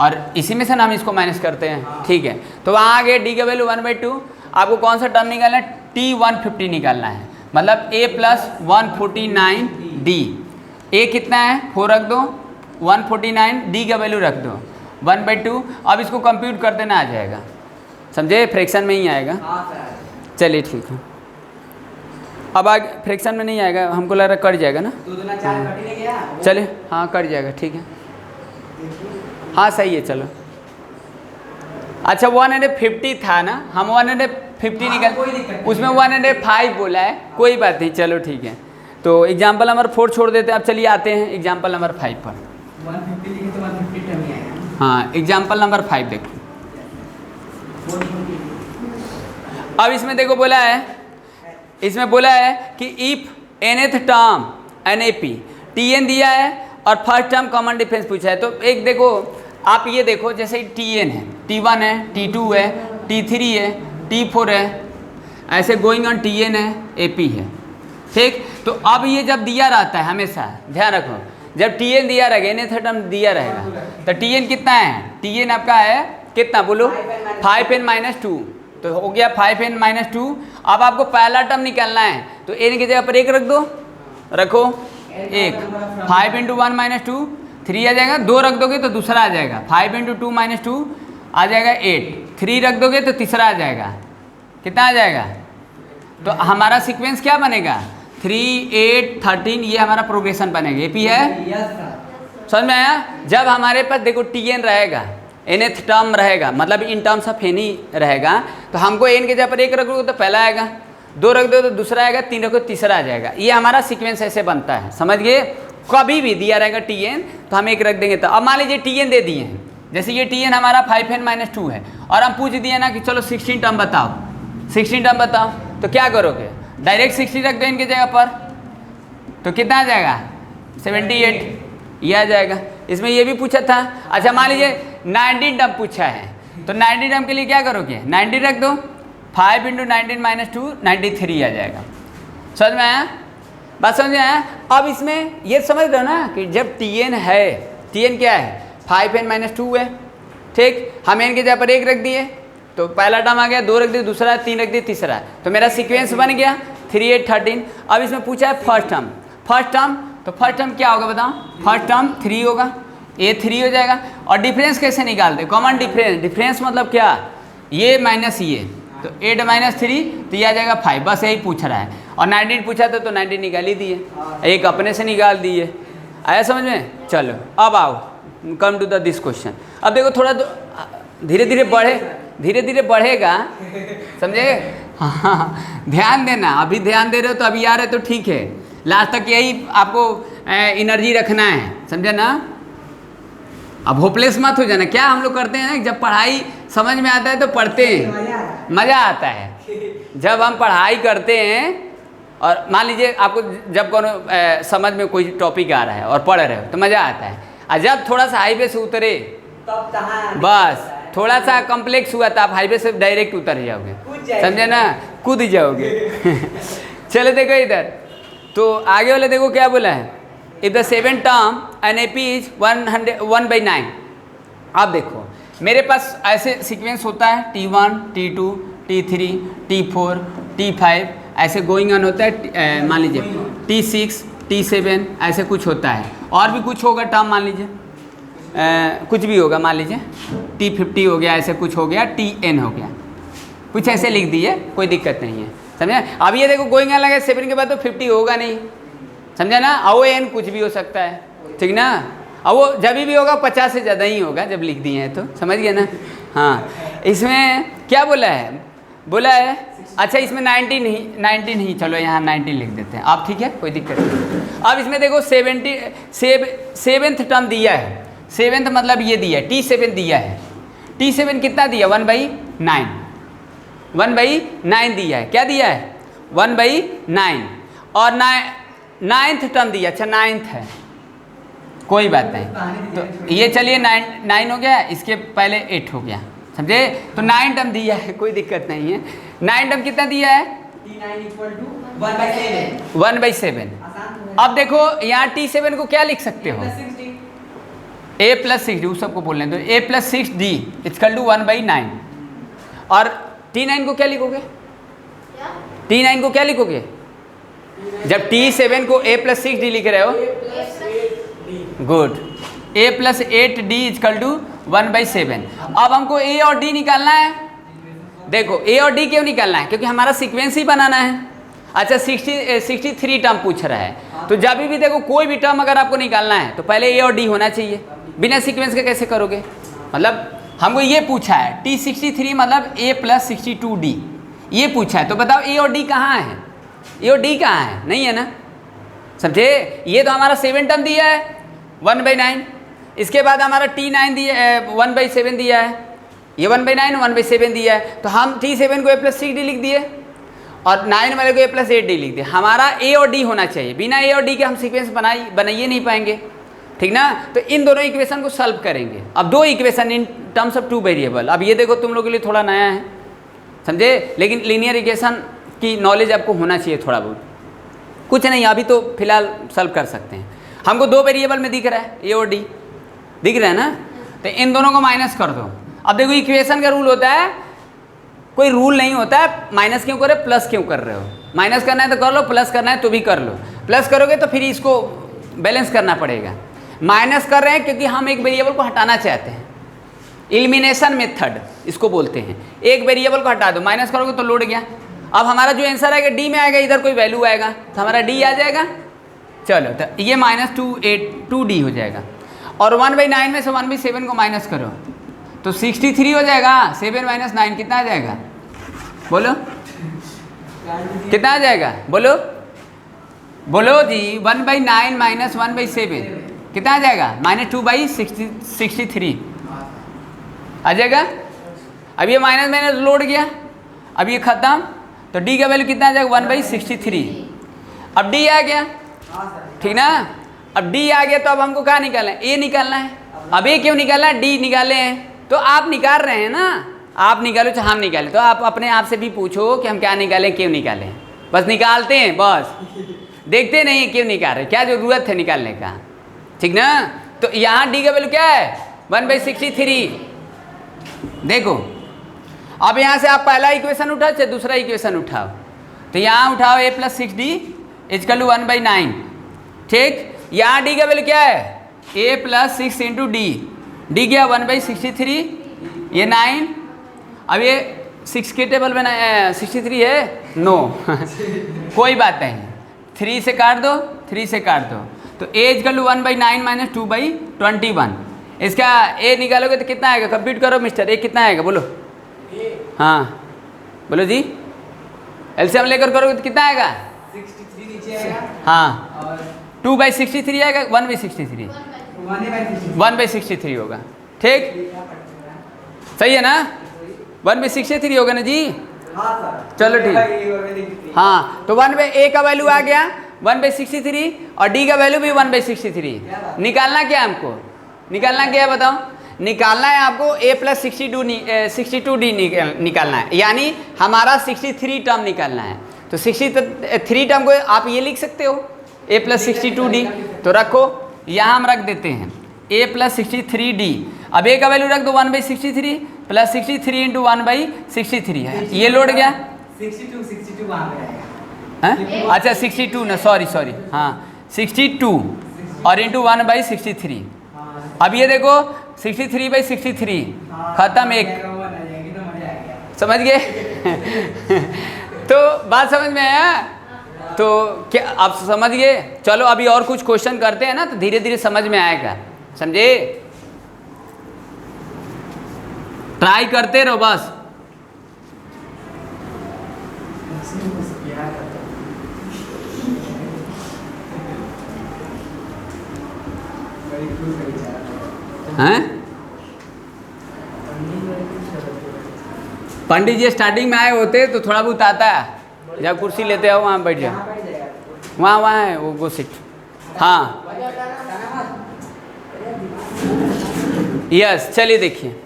और इसी में से ना हम इसको माइनस करते हैं, ठीक है। तो वहाँ आ गए डी का वैल्यू 1/2। आपको कौन सा टर्म निकालना है, टी 150 निकालना है, मतलब ए प्लस 149 डी। ए कितना है 4 रख दो, 149 डी का वैल्यू रख दो 1/2। अब इसको कंप्यूट कर देना, आ जाएगा, समझे, फ्रैक्शन में ही आएगा। हाँ सर, चलिए ठीक है। अब आगे फ्रैक्शन में नहीं आएगा, हमको लग रहा कट जाएगा ना, 2 दूना 4 कट नहीं गया। चले, हाँ कट जाएगा, ठीक है, हाँ सही है, चलो। अच्छा 150 था ना, हम 150 हाँ, कोई दिक्कत निकल, नहीं। उसमें 105 बोला है, कोई बात नहीं, चलो ठीक है। तो एग्जाम्पल नंबर 4 छोड़ देते हैं। अब चलिए आते हैं एग्जाम्पल नंबर 5 पर। 150 लिखे तो 150 टर्म ही आएगा। हाँ, एग्जाम्पल नंबर 5 देखो। अब इसमें देखो बोला है, इसमें बोला है कि if nth term NAP TN दिया है और फर्स्ट टर्म कॉमन डिफरेंस पूछा है। तो एक देखो, आप ये देखो, जैसे TN है, T1 है, T2 है, T3 है, T4 है, ऐसे गोइंग ऑन TN है, AP है, ठीक। तो अब ये जब दिया रहता है, हमेशा ध्यान रखो, जब TN दिया रहेगा, nth टर्म दिया रहेगा, तो TN कितना है, TN आपका है कितना बोलो, 5n-2, तो हो गया 5n-2। अब आपको पहला टर्म निकालना है, तो n की जगह पर 1 रख दो, रखो 1, 5 × 1 - 2 3 आ जाएगा, 2 रख दोगे तो दूसरा आ जाएगा, 5 × 2 - 2 आ जाएगा 8, 3 रख दोगे तो तीसरा आ जाएगा, कितना आ जाएगा। तो हमारा सीक्वेंस क्या बनेगा, 3 8 13, ये हमारा प्रोग्रेशन बनेगा। एपी है, यस सर। समझ में आया। जब हमारे पास देखो TN रहेगा, nth टर्म रहेगा, मतलब इन टर्म्स ऑफ एन ही रहेगा, तो हमको n के जगह पर 1 रखोगे तो पहला आएगा, 2 रख दो तो दूसरा आएगा, 3 रखो तीसरा आ जाएगा। ये हमारा सीक्वेंस ऐसे बनता है, समझ गए। कभी भी दिया रहेगा TN तो हम 1 रख देंगे। तो अब मान लीजिए TN दे दिए हैं, जैसे ये TN हमारा 5n-2 है, और हम पूछ दिए ना कि चलो 16 टर्म बताओ, 16 टर्म बताओ, तो क्या करोगे, डायरेक्ट 60 रख दो इनके जगह पर, तो कितना आ जाएगा 78, ये आ जाएगा। इसमें ये भी पूछा था। अच्छा मान लीजिए 19 टर्म पूछा है, तो 90 टर्म के लिए क्या करोगे, 90 रख दो, 5 इंटू 19 माइनस 2 93 आ जाएगा। समझ में आया? बात समझ में आया? अब इसमें ये समझ रहे हो ना कि जब Tn है, Tn क्या है 5n माइनस 2 है, ठीक। हम n के जगह पर 1 रख दिए तो पहला टर्म आ गया, 2 रख दिए दूसरा, 3 रख दिए तीसरा, तो मेरा सीक्वेंस बन गया 3 8 13। अब इसमें पूछा है फर्स्ट टर्म, तो फर्स्ट टर्म क्या होगा बताओ? फर्स्ट टर्म 3 होगा, ये 3 हो जाएगा। और डिफरेंस कैसे निकालते? कॉमन डिफरेंस मतलब क्या? ये माइनस ये, तो 8 माइनस 3 तो ये आ जाएगा 5। बस यही पूछ रहा है। और 19 पूछा था तो 19 निकाल ही दिए, एक अपने से निकाल दिए। आया समझ में? चलो अब आओ, come to the this question. अब देखो थोड़ा धीरे धीरे बढ़ेगा, समझे? हाँ, ध्यान देना, अभी ध्यान दे रहे हो तो अभी आ रहे तो ठीक है, लास्ट तक यही आपको एनर्जी रखना है, समझे ना? अब होपलेस मत हो जाना। क्या हम लोग करते हैं ना, जब पढ़ाई समझ में आता है तो पढ़ते हैं, मज़ा आता है। जब हम पढ़ाई करते हैं और मान लीजिए आपको जब कोनो समझ में कोई टॉपिक आ रहा है और पढ़ रहे हो तो मज़ा आता है, और जब थोड़ा सा हाईवे से उतरे बस थोड़ा सा कॉम्प्लेक्स हुआ तो आप हाईवे से डायरेक्ट उतर जाओगे, समझे ना? कूद जाओगे। चलो देखो इधर, तो आगे वाले देखो क्या बोला है, if the seven term an A P is 1/9। आप देखो मेरे पास ऐसे सीक्वेंस होता है T1 T2 T3 T4 T5 ऐसे गोइंग ऑन होता है। मान लीजिए T6 T7 ऐसे कुछ होता है, और भी कुछ होगा टर्म, मान लीजिए कुछ भी होगा, मान लीजिए T50 हो गया, ऐसे कुछ हो गया, Tn हो गया, कुछ ऐसे लिख दिए, कोई दिक्कत नहीं है, समझे? अब ये देखो गोइंग ऑन लगे 7 के बाद तो 50 होगा नहीं, समझा ना? आओ n कुछ भी हो सकता है, ठीक ना? और वो जब भी होगा 50 से ज़्यादा ही होगा जब लिख दिए हैं तो, समझ गए ना? हाँ, इसमें क्या बोला है? अच्छा इसमें 19 ही, चलो यहाँ 19 लिख देते हैं आप, ठीक है, कोई दिक्कत नहीं। अब इसमें देखो 7th टर्म दिया है, 7th मतलब ये दिया है, T7 दिया है। T7 कितना दिया? 1/9, 1/9 दिया है। क्या दिया है? 1/9। और 9th टर्म दिया, अच्छा 9th है, कोई बात नहीं, तो ये चलिए 9 हो गया, इसके पहले 8 हो गया, समझे? तो 9 टर्म दिया है, कोई दिक्कत नहीं है। 9 टर्म कितना दिया है? T9 = 1/7। अब देखो यहाँ T7 को क्या लिख सकते हो? a + 6d, उस सबको बोलने दो, a + 6d = 1/9। और T9 को क्या लिखोगे? T9 को क्या लिखोगे? जब T7 को a + 6d लिख रहे हो, गुड, a + 8d = 1/7। अब हमको a और d निकालना है। देखो a और d क्यों निकालना है? क्योंकि हमारा सीक्वेंस ही बनाना है। अच्छा 63 टर्म पूछ रहा है, तो जब भी देखो कोई भी टर्म अगर आपको निकालना है तो पहले a और d होना चाहिए, बिना सीक्वेंस के कैसे करोगे? मतलब हमको ये पूछा है T63 मतलब a + 62d, ये पूछा है, तो बताओ a और d कहाँ है? a और d कहाँ है? नहीं है ना, समझे? ये तो हमारा 7 टर्म दिया है 1/9, इसके बाद हमारा T9 दिया 1/7 दिया है, ये 1/9 1/7 दिया है, तो हम T7 को a + 6d लिख दिए और 9 वाले को a + 8d लिख दिए। हमारा a और d होना चाहिए, बिना a और d के हम सीक्वेंस बनाइए नहीं पाएंगे, ठीक ना? तो इन दोनों इक्वेशन को सॉल्व करेंगे। अब 2 equation in terms of 2 variable. अब ये देखो तुम लोगों के लिए थोड़ा नया है, समझे? लेकिन लीनियर इक्वेशन की नॉलेज आपको होना चाहिए थोड़ा बहुत, कुछ नहीं, अभी तो फिलहाल सॉल्व कर सकते हैं। हमको 2 वेरिएबल में दिख रहा है a और d, दिख रहा है ना? तो इन दोनों को माइनस कर दो। अब देखो इक्वेशन का रूल होता है, कोई रूल नहीं होता है माइनस क्यों कर रहे हो, प्लस क्यों कर रहे हो। माइनस करना है तो कर लो, प्लस करना है तो भी कर लो। प्लस करोगे तो फिर इसको बैलेंस करना पड़ेगा। माइनस कर रहे हैं क्योंकि हम एक वेरिएबल को हटाना चाहते हैं, एलिमिनेशन मेथड इसको बोलते हैं। एक वेरिएबल को हटा दो, माइनस करोगे तो लोड गया। अब हमारा जो आंसर आएगा डी में आएगा, इधर कोई वैल्यू आएगा तो हमारा डी आ जाएगा। चलो तो ये -2d हो जाएगा। और 1/9 में से 1/7 को माइनस करो तो 63 हो जाएगा। 7 - 9 कितना आ जाएगा, बोलो कितना आ जाएगा, बोलो बोलो जी। 1/9 - 1/7 कितना आ जाएगा, -2/63 आ जाएगा। अब ये माइनस माइनस लोड गया, अब ये खत्म, तो डी का वैल्यू कितना आ जाएगा, 1/63। अब डी आ गया, ठीक ना। अब डी आ गया तो अब हमको क्या निकालना है, ए निकालना है। अब ए क्यों निकालना है, डी निकाले हैं तो आप निकाल रहे हैं ना, आप निकालो चाहे हम निकालें, तो आप अपने आप से भी पूछो कि हम क्या निकालें, क्यों निकालें। बस निकालते हैं, बस देखते नहीं है क्यों निकाल रहे, क्या ज़रूरत है निकालने का, ठीक ना। तो यहाँ डी का वैल्यू क्या है 1/63। देखो अब यहाँ से आप पहला इक्वेशन उठाओ चाहे दूसरा इक्वेशन उठाओ, तो यहाँ उठाओ a + 6d = 1/9, ठीक। यहाँ डी का वैल्यू क्या है a + 6 × d, डी क्या 1/63, ये 9। अब ये 6 के टेबल में 63 है, नो कोई बात नहीं, 3 से काट दो, 3 से काट दो, तो a = 1/9 - 2/21। इसका a निकालोगे तो कितना आएगा, कंप्यूट करो मिस्टर, a कितना आएगा बोलो। हाँ बोलो जी, एलसीएम लेकर करोगे तो कितना आएगा 63 नीचे आएगा। हाँ और 2/63 आएगा, 1/63, 1/63 होगा, ठीक। सही है ना, 1/63 होगा ना जी। हाँ सर, चलो ठीक। हाँ तो a का वैल्यू आ गया 1/63 और d का वैल्यू भी 1/63। निकालना क्या है हमको, निकालना क्या है बताओ, निकालना है आपको a + 62d निकालना है, यानी हमारा 63 टर्म निकालना है। तो 63 टर्म को आप ये लिख सकते हो a + 62d, तो रखो यहाँ हम रख देते हैं a + 63d। अब a का वैल्यू रख दो 1/63 + 63 × 1/63 है, ये लोड गया 62 वहाँ पे आएगा। हैं? अच्छा 62 ना, सॉरी हाँ 62 और इंटू 1/63। अब ये देखो 63/63 खत्म, एक समझ गए तो बात समझ में आया, तो क्या आप समझ गए। चलो अभी और कुछ क्वेश्चन करते हैं ना, तो धीरे धीरे समझ में आएगा, समझे। ट्राई करते रहो बस। हैं पंडित जी स्टार्टिंग में आए होते तो थोड़ा बहुत आता है, जब कुर्सी लेते हो वहाँ बैठ जाओ, वहाँ है वो सीट। हाँ यस, चलिए देखिए।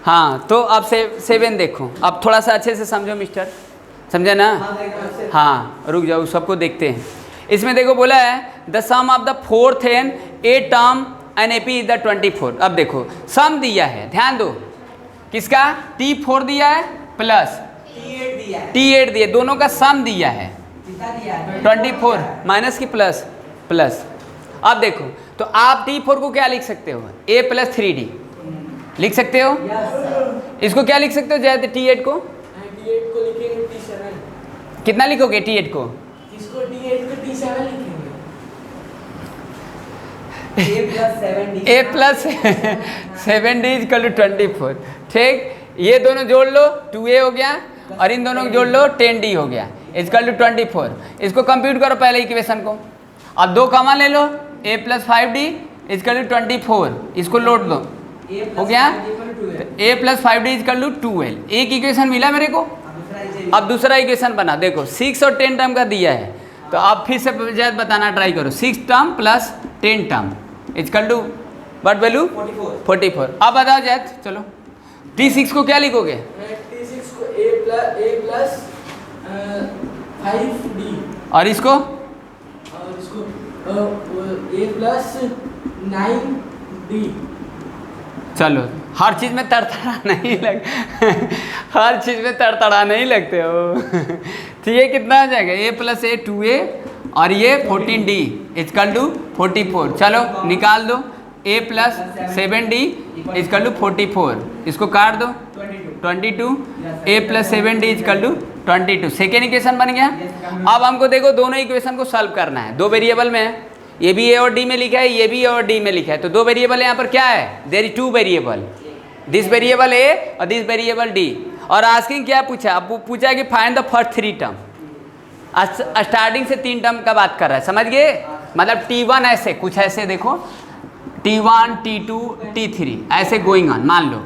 हाँ तो अब 7 देखो, अब थोड़ा सा अच्छे से समझो मिस्टर, समझे ना। हाँ रुक जाओ, सबको देखते हैं। इसमें देखो बोला है the sum of the 4th and 8th term NAP is the 24। अब देखो सम दिया है, ध्यान दो, किसका T4 दिया है प्लस T8 दिया, दोनों का सम दिया है 24 माइनस की प्लस प्लस। अब देखो तो आप T4 को क्या लिख सकते हो, a + 3d लिख सकते हो। इसको क्या लिख सकते हो जैसे T8 को, T8 को लिखेंगे T7। कितना लिखोगे T8 को, इसको T8 को T7 लिखेंगे। a + 7d a + 7d = 24, ठीक। ये दोनों जोड़ लो 2a हो गया, और इन दोनों को जोड़ लो 10d हो गया, = 24। इसको कंप्यूट करो पहले इक्वेशन को, अब 2 कॉमन ले लो, a + 5d = 24, इसको लोड दो, हो गया a + 5d = 12। एक इक्वेशन मिला मेरे को। अब दूसरा इक्वेशन बना, देखो 6 और 10 टर्म का दिया है, तो आप फिर से जैद बताना ट्राई करो, 6 term plus 10 term = what value 44। अब बताओ जैद, चलो T6 को क्या लिखोगे, T6 को a + 5d और इसको और इसको a + 9d। चलो हर चीज़ में तड़तड़ा नहीं लग हर चीज़ में तड़तड़ा नहीं लगते हो तो ये कितना आ जाएगा, a + a 2a और ये 14d = 44। चलो निकाल दो, a + 7d = 44, इसको काट दो 22, a + 7d = 22। सेकेंड इक्वेशन बन गया। अब हमको देखो दोनों इक्वेशन को सॉल्व करना है, 2 वेरिएबल में है, ये भी a और d में लिखा है, ये भी a और d में लिखा है, तो 2 वेरिएबल यहाँ पर क्या है, there is 2 variable, this variable a और दिस वेरिएबल d। और आस्किंग क्या पूछा, अब पूछा कि find the first 3 term, starting से 3 टर्म का बात कर रहा है, समझ गए। मतलब T1 ऐसे कुछ ऐसे देखो, T1 T2 T3 ऐसे गोइंग ऑन, मान लो,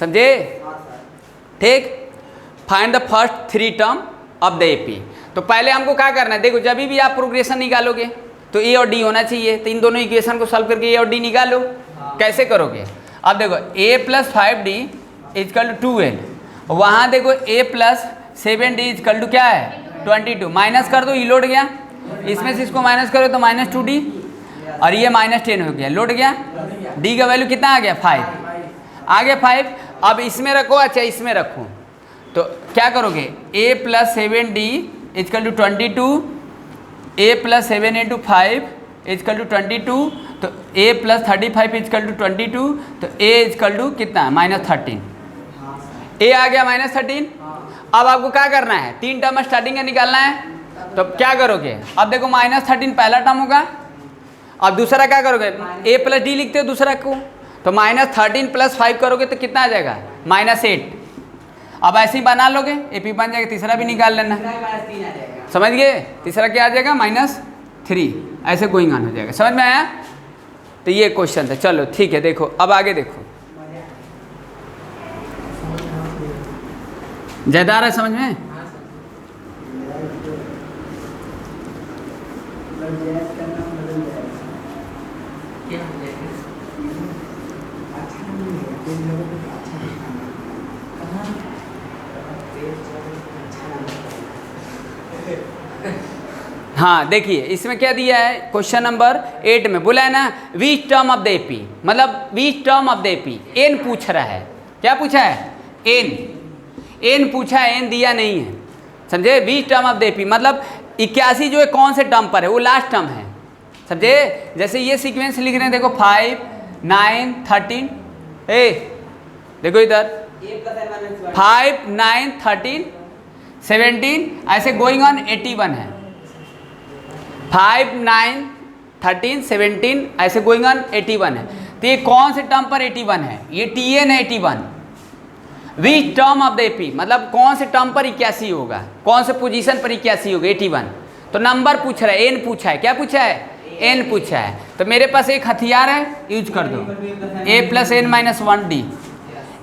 समझे, ठीक। Find the first 3 term of the AP। तो पहले हमको क्या करना है, देखो जब भी आप प्रोग्रेशन निकालोगे तो a और d होना चाहिए, तो इन दोनों इक्वेशन को सॉल्व करके a और d निकालो। कैसे करोगे, अब देखो a + 5d is equal to 2L। वहाँ देखो a plus 7D equal to क्या है 22, माइनस कर दो, ये लौट गया, इसमें से इसको माइनस करो तो -2D, और ये -10 हो गया, लौट गया, D का वैल्यू कितना आ गया 5, आ गया 5। अब इसमें रखो, अच्छा इसमें रखो, तो क्या करोगे a plus 7D equal to 22, a plus 7 into 5 equal to 22, तो a प्लस 35 इजकल टू 22, तो a इजकल टू कितना -13, a आ गया -13। अब आपको क्या करना है, 3 टर्म स्टार्टिंग का निकालना है, तो क्या करोगे, अब देखो -13 पहला टर्म होगा, अब दूसरा क्या करोगे, a प्लस डी लिखते हो दूसरा को, तो -13 प्लस 5 करोगे तो कितना आ जाएगा -8। अब ऐसे ही बना लोगे, ए पी बन जाएगा, तीसरा भी निकाल लेना, -3 आ जाएगा। समझ गए, तीसरा क्या आ जाएगा -3, ऐसे गोइंग ऑन हो जाएगा, समझ में आया। तो ये क्वेश्चन था, चलो ठीक है, देखो अब आगे देखो, ज़्यादा आ रहा है समझ में। हाँ देखिए इसमें क्या दिया है, क्वेश्चन नंबर 8 में बोला है ना, which term of the AP, मतलब which term of the AP, n पूछ रहा है, क्या पूछा है, एन पूछा है, एन दिया नहीं है, समझे। विच टर्म ऑफ द एपी मतलब 81 जो है कौन से टर्म पर है, वो लास्ट टर्म है, समझे। जैसे ये सीक्वेंस लिख रहे हैं, देखो 5 9 13, देखो इधर 5 9 13 17, ऐसे गोइंग ऑन 81 है, 5 9 13 17 ऐसे गोइंग ऑन 81 है। तो ये कौन से टर्म पर 81 है, ये TN है 81। विच टर्म ऑफ द एपी मतलब कौन से टर्म पर 81 होगा, कौन से पोजीशन पर 81 होगा 81। तो नंबर पूछ रहा है, एन पूछा है, क्या पूछा है, एन पूछा है। तो मेरे पास एक हथियार है, यूज कर दो, a plus n minus 1D।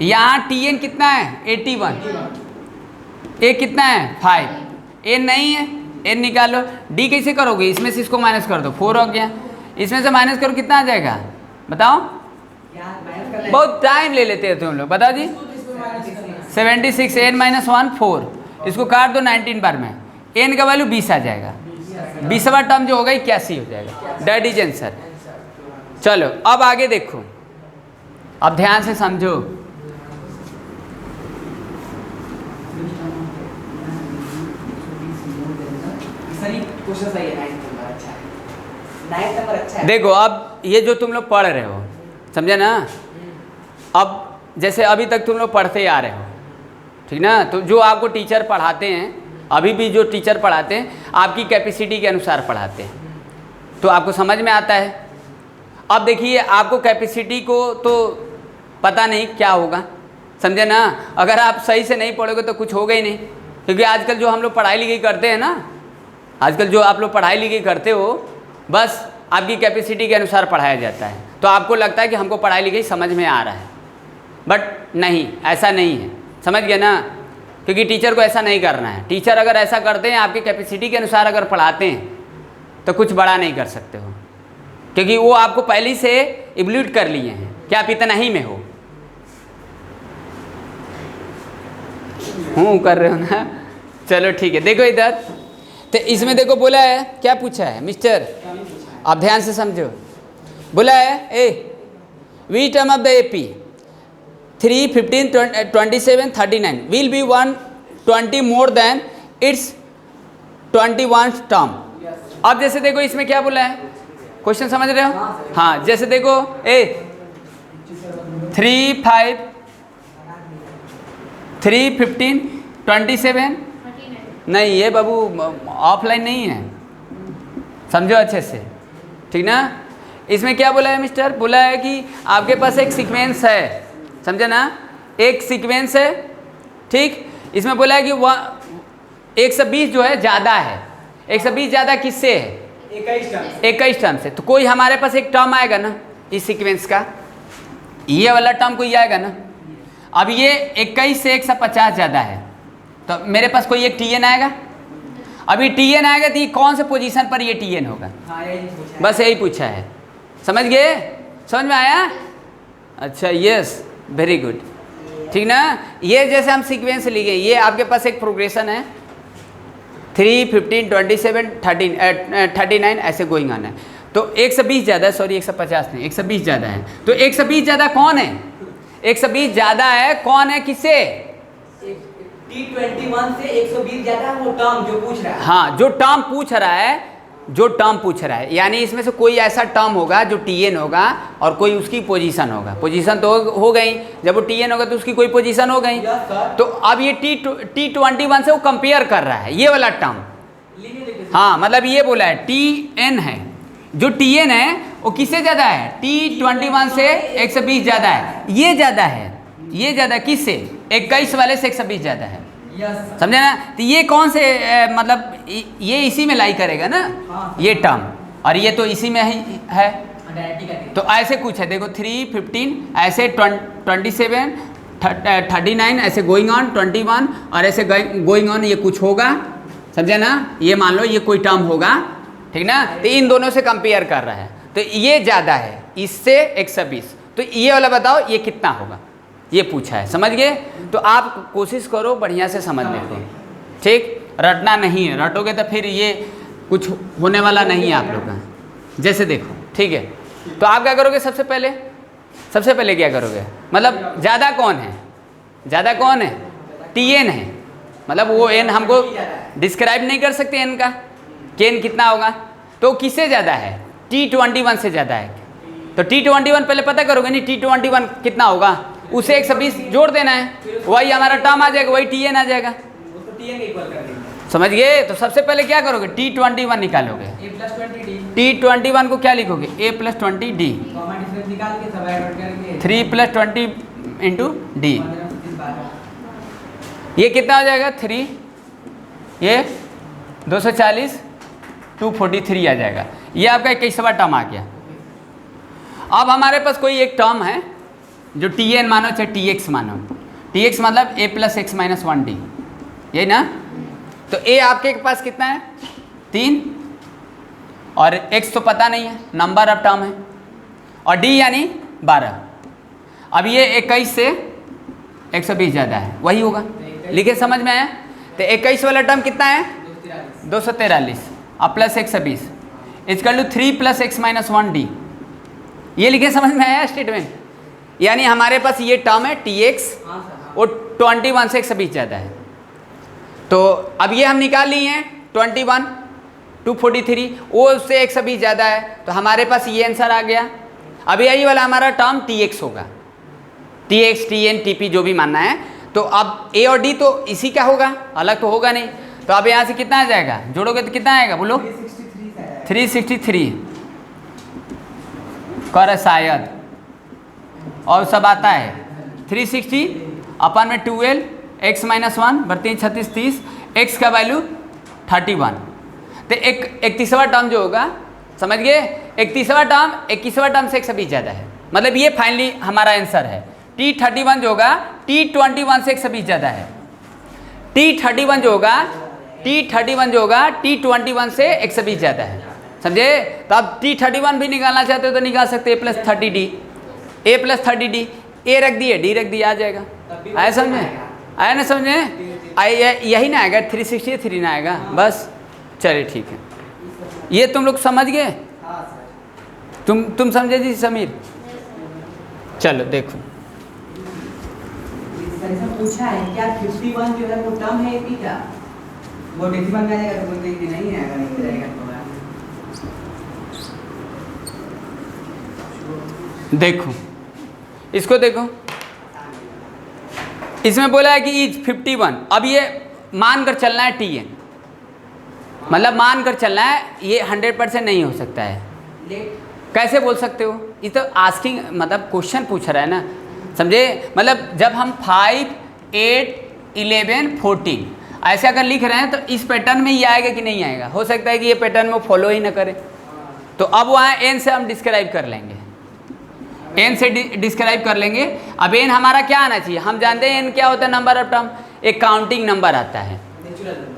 यहाँ TN कितना है 81, a कितना है 5, n नहीं है, n निकालो, d कैसे करोगे, इसमें से इसको माइनस कर दो, 4 हो गया, इसमें से माइनस करो कितना आ जाएगा, बताओ, बहुत टाइम ले लेते हैं तुम लोग, बताओ जी। 76 n माइनस 1 4, इसको काट दो 19 बार में, n का वैल्यू 20 आ जाएगा, 20वां टर्म जो होगा 81 हो जाएगा, डेट इज आंसर। चलो अब आगे देखो, अब ध्यान से समझो, क्वेश्चन सही है, 9 नंबर अच्छा है, 9 नंबर अच्छा है। देखो अब ये जो तुम लोग पढ़ रहे हो, समझे ना, अब जैसे अभी तक तुम लोग पढ़ते आ रहे हो, ठीक ना, तो जो आपको टीचर पढ़ाते हैं, अभी भी जो टीचर पढ़ाते हैं आपकी कैपेसिटी के अनुसार पढ़ाते हैं, तो आपको समझ में आता है। अब देखिए आपको कैपेसिटी को तो पता नहीं क्या होगा, समझे ना, अगर आप सही से नहीं पढ़ोगे तो कुछ होगा ही नहीं, क्योंकि आजकल जो हम लोग पढ़ाई लिखाई करते हैं ना, आजकल जो आप लोग पढ़ाई लिखाई करते हो, बस आपकी कैपेसिटी के अनुसार पढ़ाया जाता है, तो आपको लगता है कि हमको पढ़ाई लिखाई समझ में आ रहा है, बट नहीं, ऐसा नहीं है, समझ गए ना, क्योंकि टीचर को ऐसा नहीं करना है। टीचर अगर ऐसा करते हैं, आपकी कैपेसिटी के अनुसार अगर पढ़ाते हैं, तो कुछ बड़ा नहीं कर सकते हो, क्योंकि वो आपको पहले से इवल्यूट कर लिए हैं कि आप इतना ही में हो, हूँ कर रहे हो ना। चलो ठीक है, देखो इधर, तो इसमें देखो बोला है, क्या पूछा है मिस्टर, आप ध्यान से समझो, बोला है we term of the AP 3 15 27 39 will be 120 more than its 21 term. अब जैसे देखो इसमें क्या बोला है, क्वेश्चन समझ रहे हो, हाँ, जैसे देखो 3 5 3 15 27 नहीं, ये बाबू ऑफलाइन नहीं है, समझो अच्छे से, ठीक ना। इसमें क्या बोला है मिस्टर, बोला है कि आपके पास एक सीक्वेंस है, समझे ना, एक सीक्वेंस है, ठीक। इसमें बोला है कि 120 जो है ज़्यादा है, 120 ज़्यादा किससे है, 21 टर्म से। तो कोई हमारे पास एक टर्म आएगा ना इस सीक्वेंस का, ये वाला टर्म कोई आएगा ना। अब ये 21 से 150 ज़्यादा है, तो मेरे पास कोई एक TN आएगा, अभी TN आएगा तो ये कौन से पोजीशन पर ये TN होगा, बस यही पूछा है, समझ गए, समझ में आया, अच्छा, यस, वेरी गुड। ठीक ना। ये जैसे हम सीक्वेंस लिखे, ये आपके पास एक प्रोग्रेशन है 3, 15, 27, 39 ऐसे गोइंग ऑन है। तो 120 ज़्यादा है, सॉरी 150 नहीं, 120 ज़्यादा है। तो 120 ज़्यादा कौन है? 120 ज़्यादा है कौन है, किससे? T21 से 120 ज्यादा है वो टर्म जो पूछ रहा है। हाँ, जो टर्म पूछ रहा है, जो टर्म पूछ रहा है, यानी इसमें से कोई ऐसा टर्म होगा जो Tn होगा और कोई उसकी पोजीशन होगा। पोजीशन तो हो गई, जब वो Tn होगा तो उसकी कोई पोजीशन हो गई। तो अब ये T21 से वो कंपेयर कर रहा है, ये वाला टर्म। हाँ, मतलब ये बोला है Tn है, जो Tn है वो किससे ज़्यादा है? T21 से 120 ज़्यादा है। ये ज़्यादा है, ये ज़्यादा किससे? 21 वाले से 120 ज़्यादा है। समझे ना। तो ये कौन से मतलब ये इसी में लाई करेगा ना। ये टर्म, और ये तो इसी में ही है। तो ऐसे कुछ है, देखो 3, 15 ऐसे 27, 39 ऐसे गोइंग ऑन, 21 और ऐसे गोइंग ऑन, ये कुछ होगा। समझे ना। ये मान लो ये कोई टर्म होगा, ठीक ना। तो इन दोनों से कंपेयर कर रहा है, तो ये ज़्यादा है इससे 120। तो ये वाला बताओ ये कितना होगा, ये पूछा है। समझ गए। तो आप कोशिश करो बढ़िया से समझने को, ठीक। रटना नहीं है, रटोगे तो फिर ये कुछ होने वाला नहीं है आप लोग का। जैसे देखो, ठीक है। तो आप क्या करोगे? सबसे पहले क्या करोगे? मतलब ज़्यादा कौन है? ज़्यादा कौन है? Tn है। मतलब वो n हमको डिस्क्राइब नहीं कर सकते n का, कि n कितना होगा। तो किससे ज़्यादा है? T21 से ज़्यादा है। तो T21 पहले पता करोगे नहीं, T21 कितना होगा, उसे 120 जोड़ देना है, वही हमारा टर्म आ जाएगा, वही Tn आ जाएगा। समझ गए। तो सबसे पहले क्या करोगे? T21 निकालोगे। T21 को क्या लिखोगे? A+20D, 3+20 into D। ये कितना हो जाएगा? 3, ये 240, 243 आ जाएगा। ये आपका 21वां टर्म आ गया। अब हमारे पास कोई एक टर्म है जो Tn मानो चाहे Tx मानो, Tx मतलब A+x-1D, यही ना। तो A आपके पास कितना है? 3, और x तो पता नहीं है, नंबर ऑफ टर्म है, और D यानी 12। अब ये 21 से 120 ज़्यादा है, वही होगा। लिखे समझ में आया। तो 21 वाला टर्म कितना है? 243 और प्लस 120 इक्वल टू 3 + x-1D। ये लिखे समझ में आया स्टेटमेंट। यानी हमारे पास ये टर्म है Tx, वो 21 से 120 ज़्यादा है। तो अब ये हम निकाल लिए हैं 21, 243, वो उससे 120 ज़्यादा है, तो हमारे पास ये आंसर आ गया। अब यही वाला हमारा टर्म Tx होगा, Tx, Tn, Tp जो भी मानना है। तो अब A और D तो इसी का होगा, अलग तो होगा नहीं। तो अब यहाँ से कितना आ जाएगा? जोड़ोगे तो कितना आएगा बोलो? 363 कर शायद, और सब आता है 360 अपन में 12 x-1 बर्ती 36 30, x का वैल्यू 31। तो 31वां टर्म जो होगा, समझ गए, 31वां टर्म 21वां टर्म से 120 ज़्यादा है। मतलब ये फाइनली हमारा आंसर है। T31 जो होगा T21 से 120 ज़्यादा है। T31 जो होगा T21 से 120 ज़्यादा है। समझे। तो अब T31 भी निकालना चाहते हो तो निकाल सकते हैं, A+30D, A+30D, A रख दिए, D रख दिया, आ जाएगा। आया समझे? आया ना समझे? यही ना आएगा, 363 ना आएगा बस। चलिए ठीक है, ये तुम लोग समझ गए। तुम समझे जी समीर? चलो देखो, पूछा है क्या 51 जो है वो टर्म है AP का, वो डेसिमल में आ जाएगा तो बोलते हैं कि नहीं आएगा, नहीं जाएगा। देखो इसको, देखो इसमें बोला है कि इज 51। अब ये मान कर चलना है Tn, मतलब मान कर चलना है, ये 100% नहीं हो सकता है। कैसे बोल सकते हो? ये तो आस्किंग मतलब क्वेश्चन पूछ रहा है ना, समझे। मतलब जब हम 5, 8, 11, 14 ऐसे अगर लिख रहे हैं तो इस पैटर्न में ही आएगा कि नहीं आएगा। हो सकता है कि ये पैटर्न में फॉलो ही ना करे। तो अब वहाँ n से हम डिस्क्राइब कर लेंगे, n से डिस्क्राइब कर लेंगे। अब n हमारा क्या आना चाहिए? हम जानते हैं n क्या होता है, नंबर ऑफ टर्म, एक काउंटिंग नंबर आता है।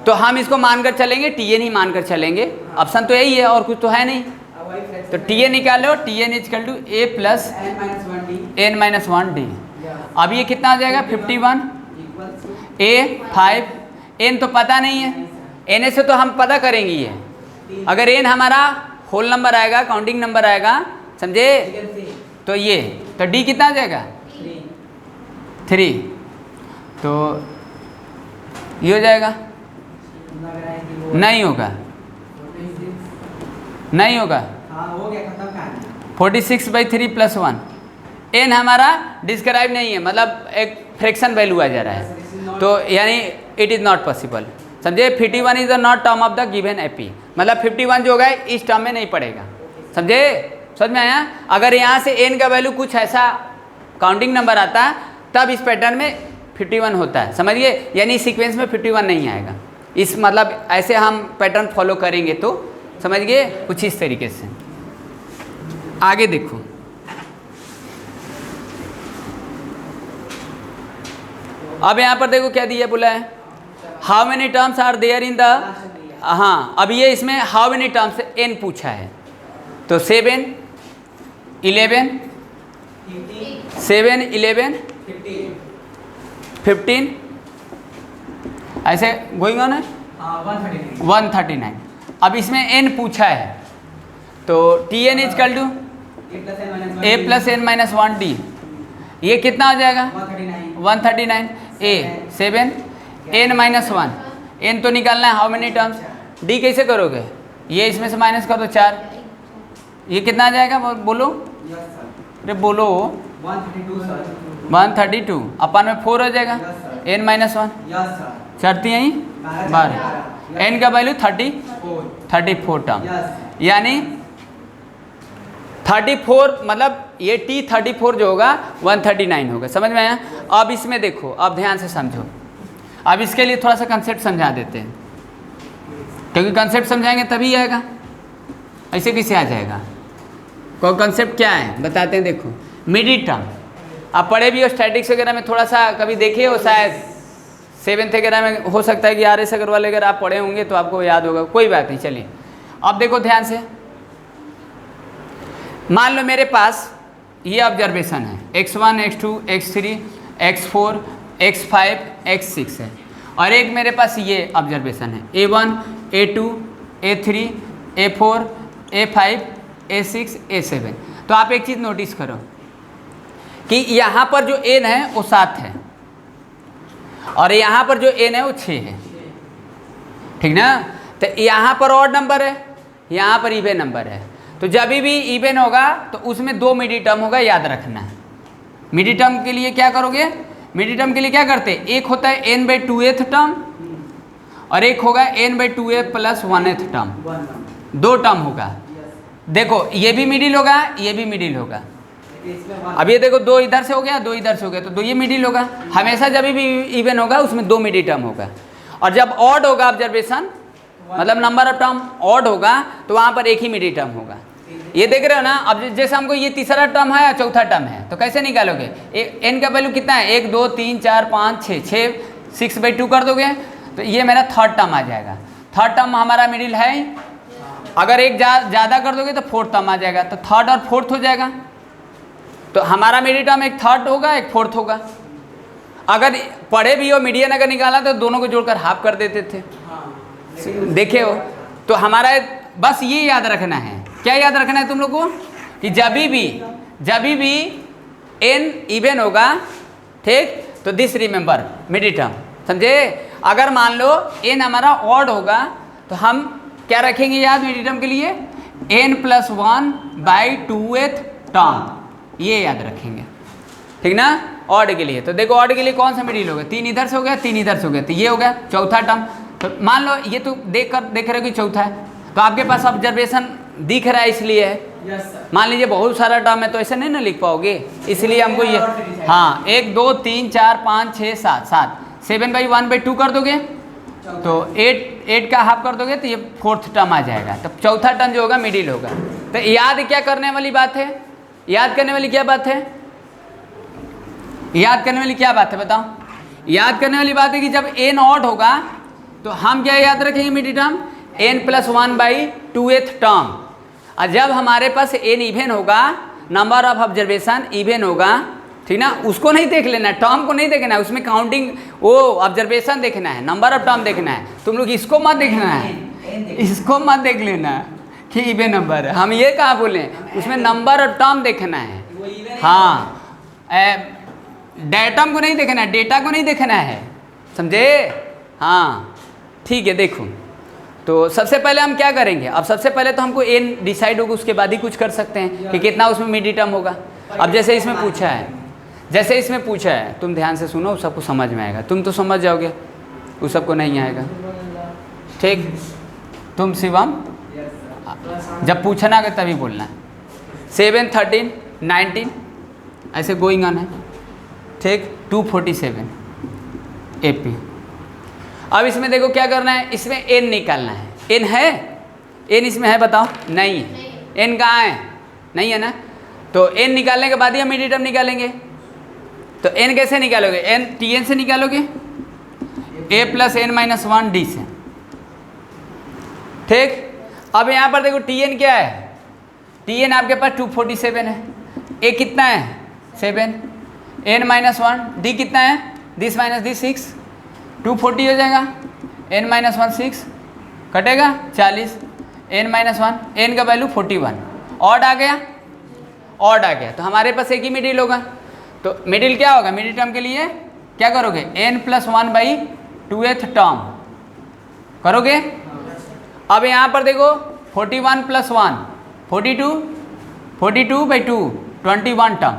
तो हम इसको मानकर चलेंगे, Tn ही मानकर चलेंगे। ऑप्शन तो यही है, और कुछ तो है नहीं। तो Tn निकालो, Tn equal to A + n-1D। अब ये कितना आ जाएगा 51 इक्वल टू ए 5 एन तो पता नहीं है, एन से तो हम पता करेंगे ये। अगर एन हमारा होल नंबर आएगा, काउंटिंग नंबर आएगा, समझे, तो ये तो डी कितना आ जाएगा 3, तो ये हो जाएगा, लग रहा है कि वो नहीं होगा, 46 नहीं होगा, हाँ हो गया, खत्म कहानी। 46/3 + 1 एन हमारा डिस्क्राइब नहीं है, मतलब एक फ्रैक्शन वैल्यू आ जा रहा है, तो यानी इट इज़ नॉट पॉसिबल, समझे। 51 is the not term of the given AP, मतलब 51 जो होगा इस टर्म में नहीं पड़ेगा, समझे, समझ में आया। अगर यहाँ से एन का वैल्यू कुछ ऐसा काउंटिंग नंबर आता है तब इस पैटर्न में 51 होता है, समझिए, यानी सीक्वेंस में 51 नहीं आएगा। इस मतलब ऐसे हम पैटर्न फॉलो करेंगे तो समझ गए, कुछ इस तरीके से। आगे देखो, अब यहाँ पर देखो क्या दिया, बोला है how many terms are there in the, हाँ अब ये इसमें हाउ मेनी टर्म्स एन पूछा है, तो 7 11 7 11 15 ऐसे गोइंग ऑन है, 139। अब इसमें n पूछा है, तो Tn इज कल टू a + n - 1 d, ये कितना हो जाएगा 139 a 7 n - 1, n तो निकालना है, हाउ मेनी टर्म्स, d कैसे करोगे, ये इसमें से माइनस कर दो 4, ये कितना आ जाएगा बोलो, अरे बोलो 132 अपन में 4 हो जाएगा, n - 1 चढ़ती यहीं 12, n का वैल्यू 34 टर्म, यानी 34 मतलब ये t 34 जो होगा 139 होगा, समझ में आया। अब इसमें देखो, अब ध्यान से समझो, अब इसके लिए थोड़ा सा कंसेप्ट समझा देते हैं, क्योंकि कंसेप्ट समझाएंगे तभी आएगा, ऐसे कैसे आ जाएगा। कोई कंसेप्ट क्या है बताते हैं, देखो मिडी टर्म आप पढ़े भी हो, स्टैटिक्स वगैरह में थोड़ा सा कभी देखे हो, शायद 7th वगैरह में हो सकता है कि RS अग्रवाल अगर आप पढ़े होंगे तो आपको याद होगा, कोई बात नहीं। चलिए अब देखो ध्यान से, मान लो मेरे पास ये ऑब्जर्वेशन है, x1 x2 x3 x4 x5 x6 है, और एक मेरे पास ये ऑब्जर्वेशन है a1 a2 a3 a4 a5 a6 a7। तो आप एक चीज़ नोटिस करो कि यहाँ पर जो n है वो 7 है, और यहाँ पर जो n है वो 6 है, ठीक ना। तो यहाँ पर ऑड नंबर है, यहाँ पर इवन नंबर है, तो जब भी इवन होगा तो उसमें 2 मिडी टर्म होगा, याद रखना है। मिडी टर्म के लिए क्या करोगे, मिडी टर्म के लिए क्या करते हैं, एक होता है n/2th टर्म और एक होगा n/2a + 1th टर्म, 2 टर्म होगा। देखो ये भी मिडिल होगा, ये भी मिडिल होगा। अब ये देखो 2 इधर से हो गया, 2 इधर से हो गया, तो 2 ये मिडिल होगा। हमेशा जब भी इवन होगा उसमें 2 मिडी टर्म होगा, और जब ऑड होगा ऑब्जर्वेशन मतलब नंबर ऑफ टर्म ऑड होगा तो वहाँ पर एक ही मिडी टर्म होगा। ये देख रहे हो ना। अब जैसे हमको ये तीसरा टर्म है या चौथा टर्म है, तो कैसे निकालोगे, n का वैल्यू कितना है, 1 2 3 4 5 6 6/2 कर दोगे, तो ये मेरा थर्ड टर्म आ जाएगा। थर्ड टर्म हमारा मिडिल है, अगर एक ज़्यादा कर दोगे तो फोर्थ टर्म आ जाएगा, तो थर्ड और फोर्थ हो जाएगा। तो हमारा मिडिल टर्म एक थर्ड होगा एक फोर्थ होगा। अगर पढ़े भी हो मीडियन अगर निकाला तो दोनों को जोड़कर हाफ कर देते थे, देखे हो। तो हमारा बस ये याद रखना है, क्या याद रखना है तुम लोग को, कि जब भी n इवन होगा, ठीक, तो दिस रिमेंबर मिडिल टर्म, समझे। अगर मान लो n हमारा ऑड होगा तो हम क्या रखेंगे याद मिडिल टर्म के लिए, n + 1/2th टर्म, ये याद रखेंगे, ठीक ना, ऑड के लिए। तो देखो ऑड के लिए कौन सा मिडिल होगा, 3 इधर से हो गया 3 इधर से हो गया, तो ये हो गया चौथा टर्म। तो मान लो ये तो देख रहे हो कि चौथा है, तो आपके पास ऑब्जर्वेशन दिख रहा है इसलिए है। मान लीजिए बहुत सारा टर्म है तो ऐसे नहीं ना लिख पाओगे, इसलिए हमको ये, हाँ 1 2 3 4 5 6 7 7/1/2 कर दोगे तो 8 का हाफ कर दोगे तो ये फोर्थ टर्म आ जाएगा। तो चौथा टर्म जो होगा मिडिल होगा। तो याद क्या करने वाली बात है, याद करने वाली क्या बात है, याद करने वाली क्या बात है बताओ। याद करने वाली बात है कि जब n ऑड होगा तो हम क्या याद रखेंगे middle term, n + 1/2th term. और जब हमारे पास n इवन होगा, नंबर ऑफ ऑब्जर्वेशन इवन होगा, ठीक ना, उसको नहीं देख लेना है, टर्म को नहीं देखना है, उसमें काउंटिंग वो ऑब्जर्वेशन देखना है, नंबर ऑफ टर्म देखना है। तुम लोग इसको मत देखना है, इसको मत देख लेना कि इवन नंबर है, हम ये कहाँ बोले, उसमें नंबर ऑफ टर्म देखना है। हाँ, डेटम को नहीं देखना है, डेटा को नहीं देखना है, समझे? हाँ ठीक है। देखो तो सबसे पहले हम क्या करेंगे, अब सबसे पहले तो हमको एन डिसाइड होगा, उसके बाद ही कुछ कर सकते हैं कि कितना उसमें मिड टर्म होगा। अब जैसे इसमें पूछा है, तुम ध्यान से सुनो, सबको समझ में आएगा, तुम तो समझ जाओगे, उस सबको नहीं आएगा। ठीक, तुम शिवम जब पूछना होगा तभी बोलना है। 7, 13, 19 ऐसे गोइंग ऑन है। ठीक, 247 AP। अब इसमें देखो क्या करना है, इसमें एन निकालना है। एन है, एन इसमें है, बताओ? नहीं है। एन कहाँ है? नहीं है ना। तो एन निकालने के बाद ही हम मिड टर्म निकालेंगे। तो एन कैसे निकालोगे? एन टी एन से निकालोगे, ए प्लस एन माइनस 1 डी से। ठीक, अब यहाँ पर देखो टी एन क्या है, टी एन आपके पास 247 है, ए कितना है 7, एन माइनस 1, डी कितना है, दिस माइनस दिस 6, 240 हो जाएगा, एन माइनस 1 6 कटेगा 40, एन माइनस 1, एन का वैल्यू 41, ऑड आ गया, ऑड आ गया। तो हमारे पास एक ही मिडिल होगा। तो मिडिल क्या होगा, मिडिल टर्म के लिए क्या करोगे, n प्लस 1/2th टर्म करोगे। अब यहाँ पर देखो 41 प्लस 1 42, 42/2 21 टर्म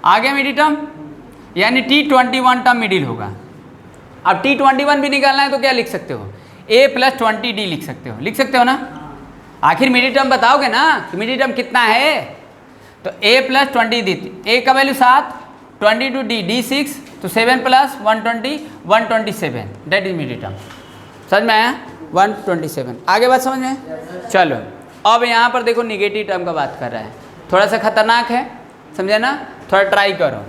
आ गया मिडिल टर्म, यानी T21 टर्म मिडिल होगा। अब T21 भी निकालना है तो क्या लिख सकते हो, A प्लस 20D लिख सकते हो, लिख सकते हो ना। आखिर मिडिल टर्म बताओगे ना कि मिडिल टर्म कितना है। तो A प्लस 20 दी, A का वैल्यू 7, 22D, D 6, तो 7 plus 120 127, that is middle term. समझ में आया? 127। आगे बात समझ में? चलो अब यहाँ पर देखो निगेटिव टर्म का बात कर रहा है, थोड़ा सा खतरनाक है, समझे ना, थोड़ा ट्राई करो।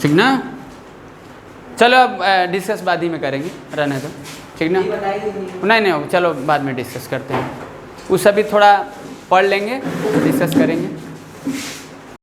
ठीक ना, चलो अब डिस्कस बाद ही में करेंगे, रहने दो, ठीक ना। नहीं चलो बाद में डिस्कस करते हैं, उस अभी थोड़ा पढ़ लेंगे, डिस्कस करेंगे।